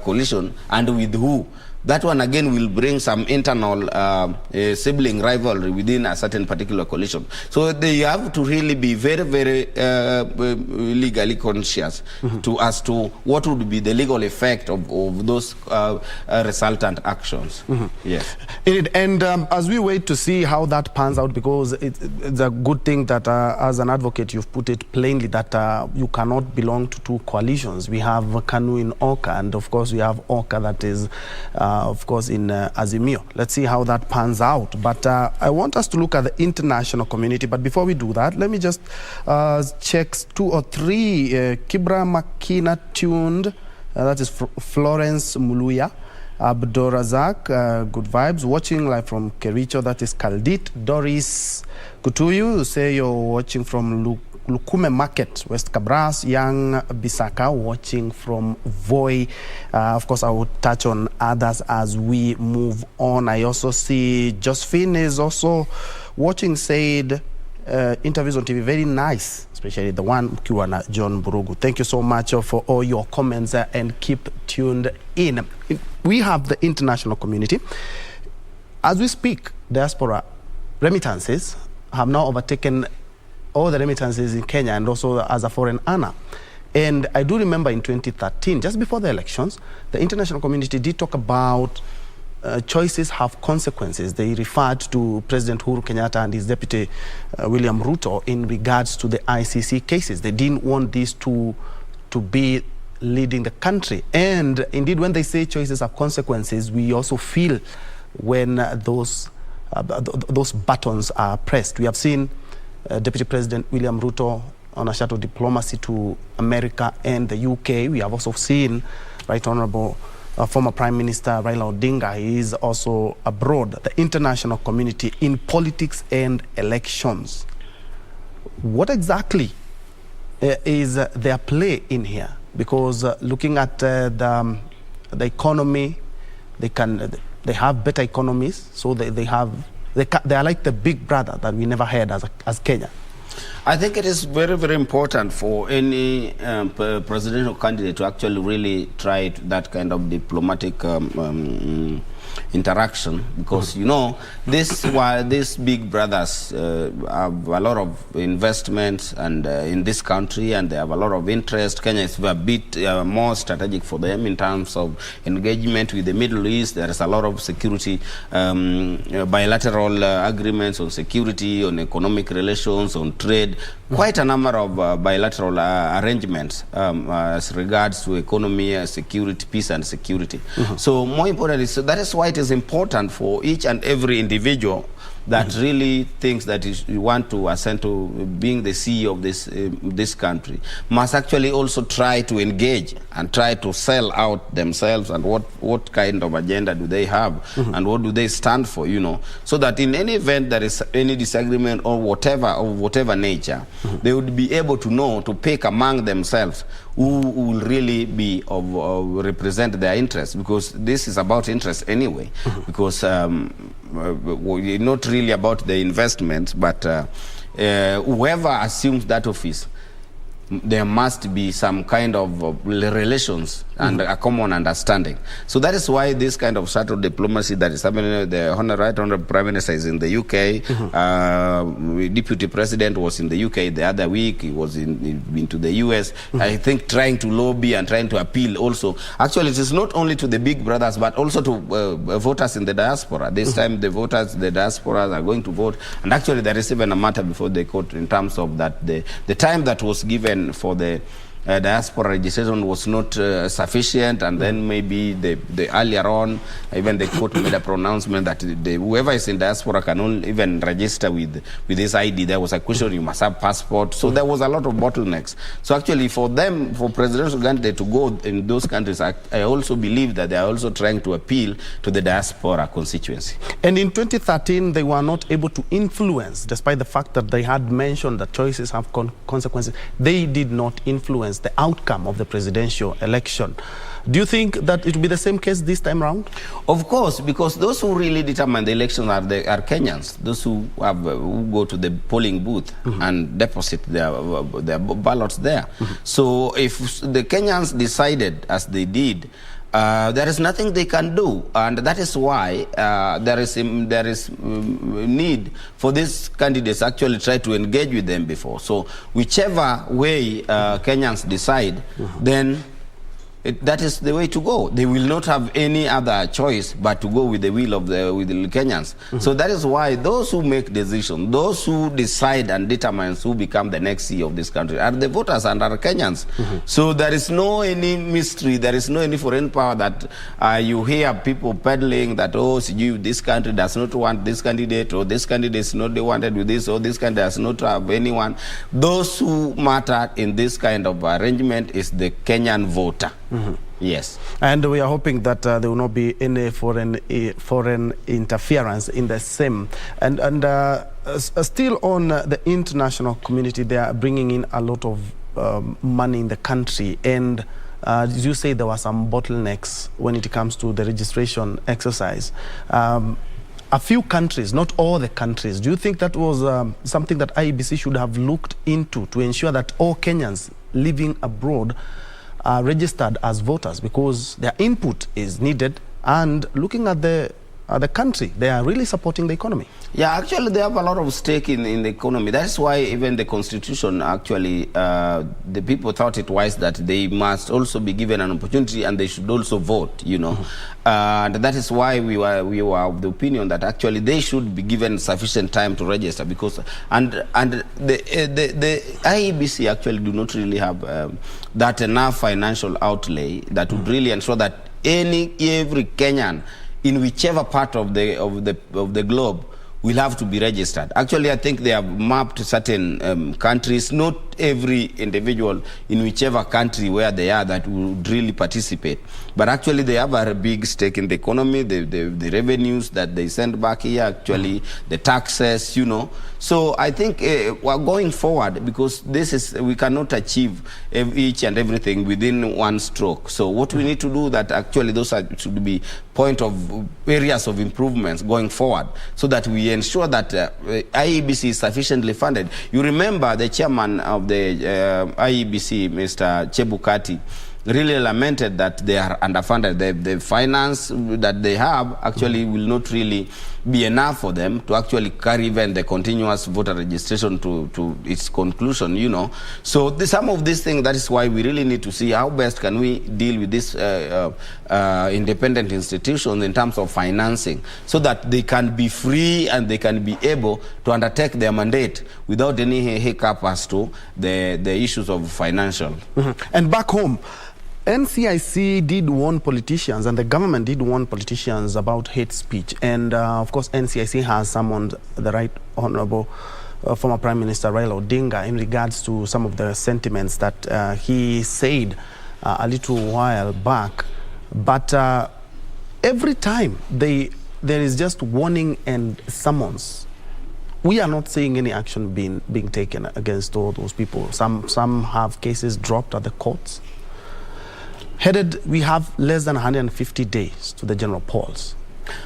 coalition, and with who? That one again will bring some internal sibling rivalry within a certain particular coalition. So they have to really be very, very legally conscious as to what would be the legal effect of those resultant actions. Yes. And as we wait to see how that pans out, because it's a good thing that as an advocate you've put it plainly that you cannot belong to two coalitions. We have KANU in OCA, and of course we have OCA that is of course in Azimio. Let's see how that pans out. But I want us to look at the international community. But before we do that, let me just check 2 or 3. Kibra Makina tuned. That is Florence Muluya. Abdorazak, good vibes. Watching live from Kericho, that is Kaldit. Doris Kutuyu, say you're watching from Lukume Market, West Cabras. Young Bisaka, watching from Voi. Of course, I will touch on others as we move on. I also see Josephine is also watching, said interviews on TV, very nice, especially the one Kiwana John Burugu. Thank you so much for all your comments and keep tuned in. We have the international community. As we speak, diaspora remittances have now overtaken all the remittances in Kenya, and also as a foreign earner. And I do remember in 2013, just before the elections, the international community did talk about choices have consequences. They referred to President Uhuru Kenyatta and his deputy William Ruto in regards to the ICC cases. They didn't want these two to be leading the country. And indeed, when they say choices have consequences, we also feel when those buttons are pressed. We have seen Deputy President William Ruto on a shuttle diplomacy to America and the UK. We have also seen Right Honorable former Prime Minister Raila Odinga. He is also abroad. The international community in politics and elections. What exactly is their play in here? Because looking at the economy, they have better economies, so they are like the big brother that we never had as Kenya. I think it is very, very important for any presidential candidate to actually really try that kind of diplomatic interaction, because you know while these big brothers have a lot of investments and in this country, and they have a lot of interest. Kenya is a bit more strategic for them in terms of engagement with the Middle East. There is a lot of security bilateral agreements on security, on economic relations, on trade, quite a number of bilateral arrangements as regards to economy, security, peace and security. So more importantly, so that is why it is important for each and every individual that really thinks that you want to ascend to being the CEO of this country must actually also try to engage and try to sell out themselves and what kind of agenda do they have and what do they stand for, you know, so that in any event there is any disagreement or whatever nature, they would be able to know to pick among themselves who will really be represent their interests, because this is about interest anyway, because not really about the investments, but whoever assumes that office, there must be some kind of relations and a common understanding. So that is why this kind of subtle diplomacy that is happening, the Honourable Prime Minister is in the UK, Deputy President was in the UK the other week, he was into the US, I think trying to lobby and trying to appeal also. Actually, it is not only to the big brothers, but also to voters in the diaspora. This time the voters, the diaspora are going to vote, and actually there is even a matter before the court in terms of that the time that was given for the diaspora registration was not sufficient, and then maybe the earlier on even the court made a pronouncement that whoever is in diaspora can only even register with this ID. There was a question, you must have passport, so there was a lot of bottlenecks. So actually for them, for presidential candidate to go in those countries, I also believe that they are also trying to appeal to the diaspora constituency. And in 2013 they were not able to influence, despite the fact that they had mentioned that choices have consequences. They did not influence the outcome of the presidential election. Do you think that it will be the same case this time around? Of course, because those who really determine the election are Kenyans, those who go to the polling booth and deposit their ballots there. So if the Kenyans decided as they did, there is nothing they can do, and that is why there is need for these candidates actually try to engage with them before. So whichever way Kenyans decide, then that is the way to go. They will not have any other choice but to go with the will of the Kenyans. So that is why those who make decisions, those who decide and determine who become the next CEO of this country are the voters and are Kenyans. So there is no any mystery, there is no any foreign power that you hear people peddling that, oh, this country does not want this candidate, or this candidate is not wanted with this, or this candidate does not have anyone. Those who matter in this kind of arrangement is the Kenyan voter. Yes. And we are hoping that there will not be any foreign interference in the same. And still on the international community, they are bringing in a lot of money in the country. And as you say, there were some bottlenecks when it comes to the registration exercise. A few countries, not all the countries. Do you think that was something that IEBC should have looked into to ensure that all Kenyans living abroad are registered as voters, because their input is needed, and looking at the country, they are really supporting the economy? Yeah, actually they have a lot of stake in the economy. That's why even the constitution actually, the people thought it wise that they must also be given an opportunity and they should also vote, you know. And that is why we were of the opinion that actually they should be given sufficient time to register, because and the IEBC actually do not really have that enough financial outlay that would really ensure that every Kenyan in whichever part of the globe will have to be registered. Actually, I think they have mapped certain countries, not every individual in whichever country where they are that would really participate. But actually they have a big stake in the economy, the revenues that they send back here, actually the taxes, you know. So I think we're going forward, because this is, we cannot achieve each and everything within one stroke. So what we need to do, that actually those should be point of areas of improvements going forward, so that we ensure that IEBC is sufficiently funded. You remember the chairman of the IEBC, Mr. Chebukati, really lamented that they are underfunded. The finance that they have actually will not really be enough for them to actually carry even the continuous voter registration to its conclusion, you know. So some of these things, that is why we really need to see how best can we deal with this independent institutions in terms of financing, so that they can be free and they can be able to undertake their mandate without any hiccup as to the issues of financial. And back home, NCIC did warn politicians, and the government did warn politicians about hate speech. And of course, NCIC has summoned the Right Honorable former Prime Minister Raila Odinga in regards to some of the sentiments that he said a little while back. But every time there is just warning and summons, we are not seeing any action being taken against all those people. Some have cases dropped at the courts. We have less than 150 days to the general polls.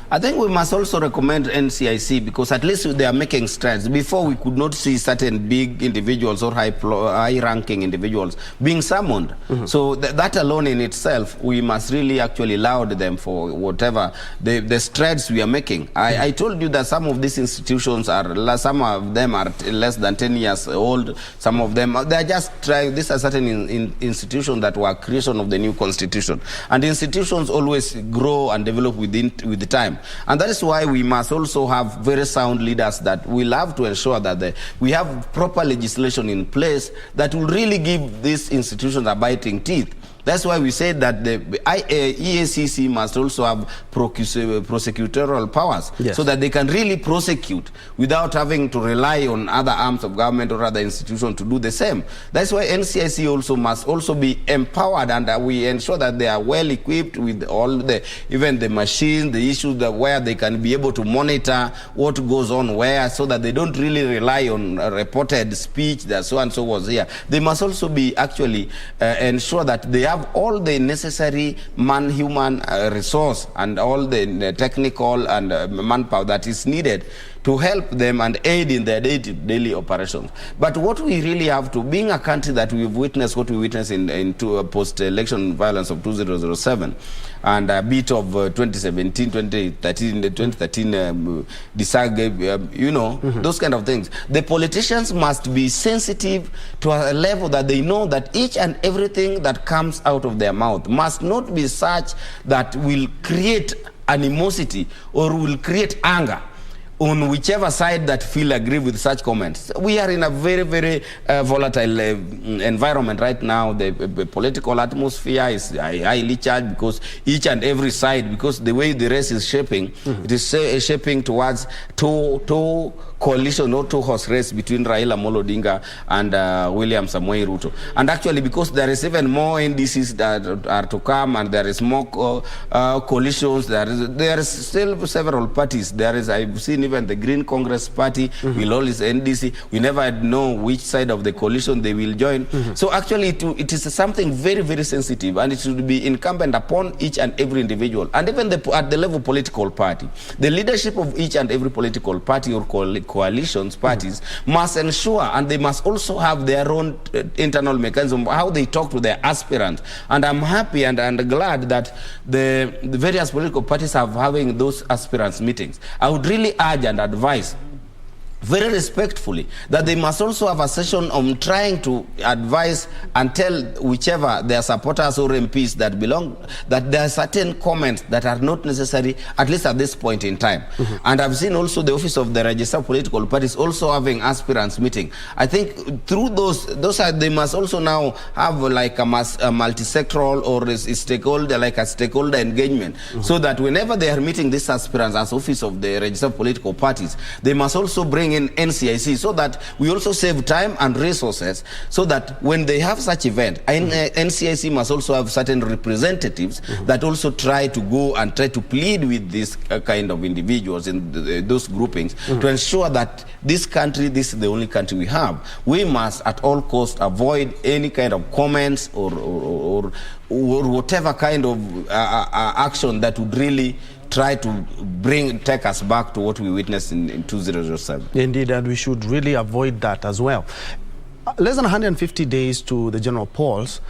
I think we must also recommend NCIC, because at least they are making strides. Before, we could not see certain big individuals or high-ranking individuals being summoned. So that alone in itself, we must really actually laud them for whatever the strides we are making. I told you that some of these institutions some of them are less than 10 years old. Some of them, they are just trying. These are certain institutions that were creation of the new constitution. And institutions always grow and develop with the time. And that is why we must also have very sound leaders that will have to ensure that we have proper legislation in place that will really give these institutions a biting teeth. That's why we said that the EACC must also have prosecutorial powers, so that they can really prosecute without having to rely on other arms of government or other institutions to do the same. That's why NCIC also must also be empowered, and we ensure that they are well equipped with all even the machines, the issues where they can be able to monitor what goes on where, so that they don't really rely on reported speech that so and so was here. They must also be actually ensure that they have all the necessary human resource and all the technical and manpower that is needed to help them and aid in their daily operations. But what we really have to, being a country that we've witnessed what we witnessed in post-election violence of 2007 and a bit of 2017, 2013, the 2013 you know, those kind of things. The politicians must be sensitive to a level that they know that each and everything that comes out of their mouth must not be such that will create animosity or will create anger on whichever side that feel agree with such comments. We are in a very, very volatile environment right now. The political atmosphere is highly charged, because each and every side, because the way the race is shaping, it is shaping towards two coalition or two-horse race between Raila Amolo Odinga and William Samoei Ruto. And actually, because there is even more NDCs that are to come, and there is more coalitions, there is still several parties. I've seen even the Green Congress Party will always NDC. We never know which side of the coalition they will join. So actually, it is something very, very sensitive, and it should be incumbent upon each and every individual, and even at the level political party. The leadership of each and every political party or coalitions, parties, must ensure, and they must also have their own internal mechanism, how they talk to their aspirants. And I'm happy and glad that the various political parties are having those aspirants meetings. I would really urge and advise very respectfully that they must also have a session on trying to advise and tell whichever their supporters or MPs that belong that there are certain comments that are not necessary, at least at this point in time. And I've seen also the office of the Register of Political Parties also having aspirants meeting. I think through they must also now have like a multi-sectoral or a stakeholder engagement, so that whenever they are meeting these aspirants as office of the Register of Political Parties, they must also bring bring in NCIC so that we also save time and resources, so that when they have such event, NCIC must also have certain representatives that also try to go and try to plead with this kind of individuals in those groupings to ensure that this country, this is the only country we have. We must at all costs avoid any kind of comments or whatever kind of action that would really try to take us back to what we witnessed in 2007. Indeed, and we should really avoid that as well. Less than 150 days to the general polls,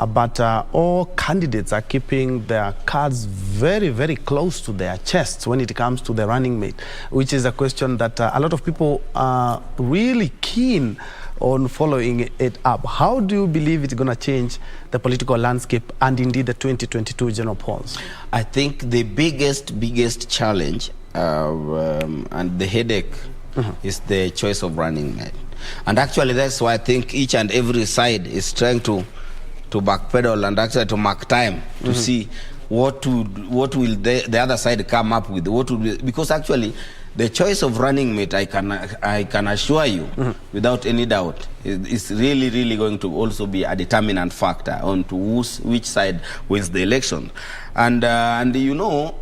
but all candidates are keeping their cards very, very close to their chests when it comes to the running mate, which is a question that a lot of people are really keen on following it up. How do you believe it's going to change the political landscape and indeed the 2022 general polls? I think the biggest challenge and the headache is the choice of running mate. And actually that's why I think each and every side is trying to backpedal and actually to mark time to see what will the other side come up with. Because actually the choice of running mate, I can assure you without any doubt, is really going to also be a determinant factor on to which side wins the election. And you know,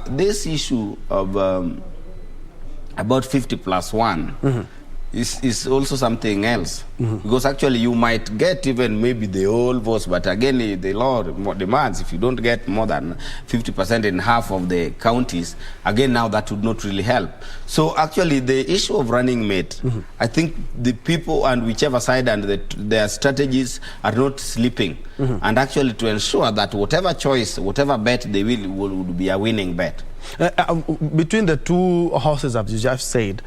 this issue of about 50+1 is also something else, because actually you might get even maybe the whole votes, but again the law demands if you don't get more than 50% in half of the counties, again now that would not really help. So actually the issue of running mate, I think the people and whichever side and their strategies are not sleeping, and actually to ensure that whatever choice, whatever bet they will be a winning bet. Between the two horses, as you just said,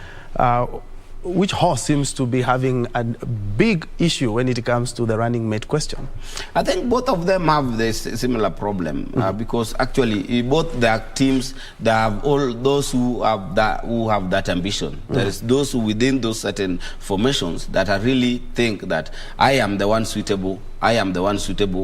which horse seems to be having a big issue when it comes to the running mate question? I think both of them have this similar problem, because actually both their teams, they have all those who have that ambition. There is those within those certain formations that are really think that I am the one suitable,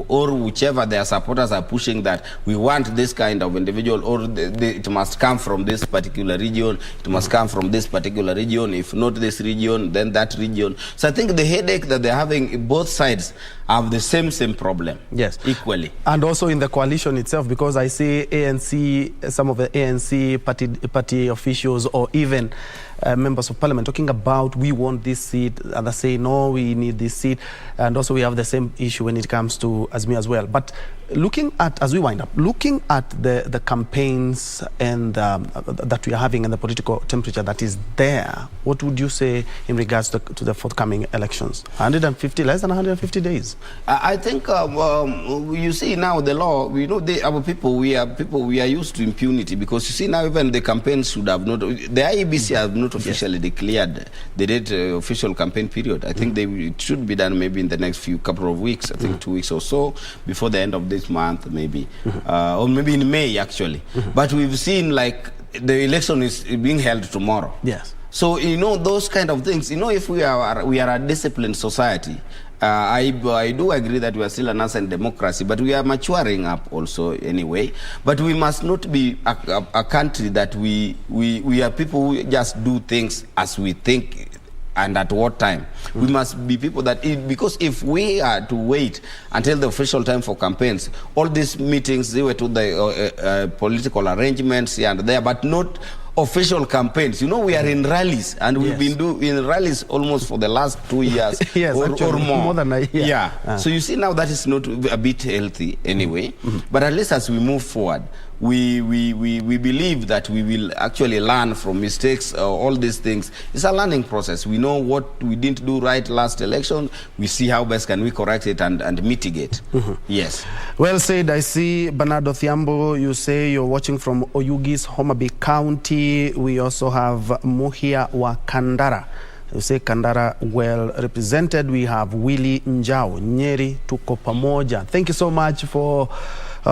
or whichever their supporters are pushing that we want this kind of individual, or it must come from this particular region, it must come from this particular region, if not this region, then that region. So I think the headache that they're having, both sides have the same problem. Yes. Equally. And also in the coalition itself, because I see ANC, some of the ANC party officials or even members of parliament talking about we want this seat, others say no, we need this seat, and also we have the same issue when it comes to Azmi as well. But looking at, as we wind up, looking at the campaigns and that we are having and the political temperature that is there, what would you say in regards to the forthcoming elections? 150, less than 150 days. I think you see now the law, we know our people, we are used to impunity, because you see now even the campaigns should have not, the IEBC have not officially declared the date official campaign period. I think it should be done maybe in the next couple of weeks, I think 2 weeks or so, before the end of this month maybe, or maybe in May actually. But we've seen like the election is being held tomorrow. Yes. So you know those kind of things. You know, if we are a disciplined society, I do agree that we are still a nascent democracy, but we are maturing up also anyway. But we must not be a country that we are people who just do things as we think and at what time. We must be people that, because if we are to wait until the official time for campaigns, all these meetings, they were to the political arrangements here and there, but not official campaigns. You know, we are in rallies, and we've been in rallies almost for the last 2 years yes, or more. More than a year. Yeah. So you see now that is not a bit healthy anyway. But at least as we move forward, we believe that we will actually learn from mistakes, all these things. It's a learning process. We know what we didn't do right last election. We see how best can we correct it and mitigate. Yes. Well said. I see Bernardo Thiambo, you say you're watching from Oyugis, Homa Bay County. We also have Muhia wa Kandara. You say Kandara well represented. We have Willie Njau, Nyeri, tuko pamoja. Thank you so much for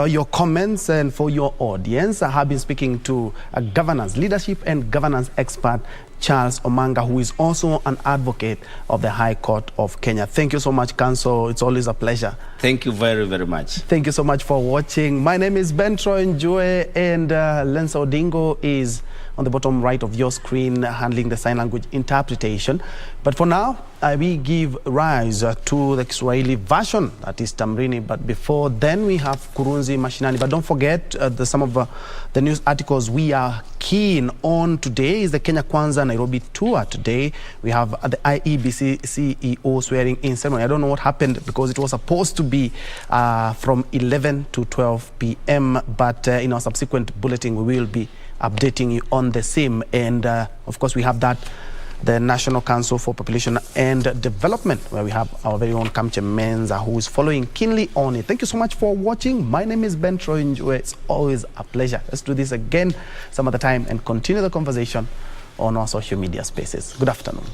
your comments and for your audience. I have been speaking to a leadership and governance expert, Charles Omanga, who is also an advocate of the High Court of Kenya. Thank you so much, Counsel. It's always a pleasure. Thank you very, very much. Thank you so much for watching. My name is Ben Troy Njue, and Lensa Odingo is on the bottom right of your screen handling the sign language interpretation. But for now, we give rise to the Kiswahili version, that is Tamrini. But before then, we have Kurunzi Mashinani. But don't forget some of the news articles we are keen on today is the Kenya Kwanza Nairobi tour today. We have the IEBC CEO swearing in ceremony. I don't know what happened because it was supposed to be from 11 to 12 p.m. But in our subsequent bulletin, we will be updating you on the same. And of course, we have the National Council for Population and Development, where we have our very own Kamche Menza, who is following keenly on it. Thank you so much for watching. My name is Ben Troy Njue. It's always a pleasure. Let's do this again some other time and continue the conversation on our social media spaces. Good afternoon.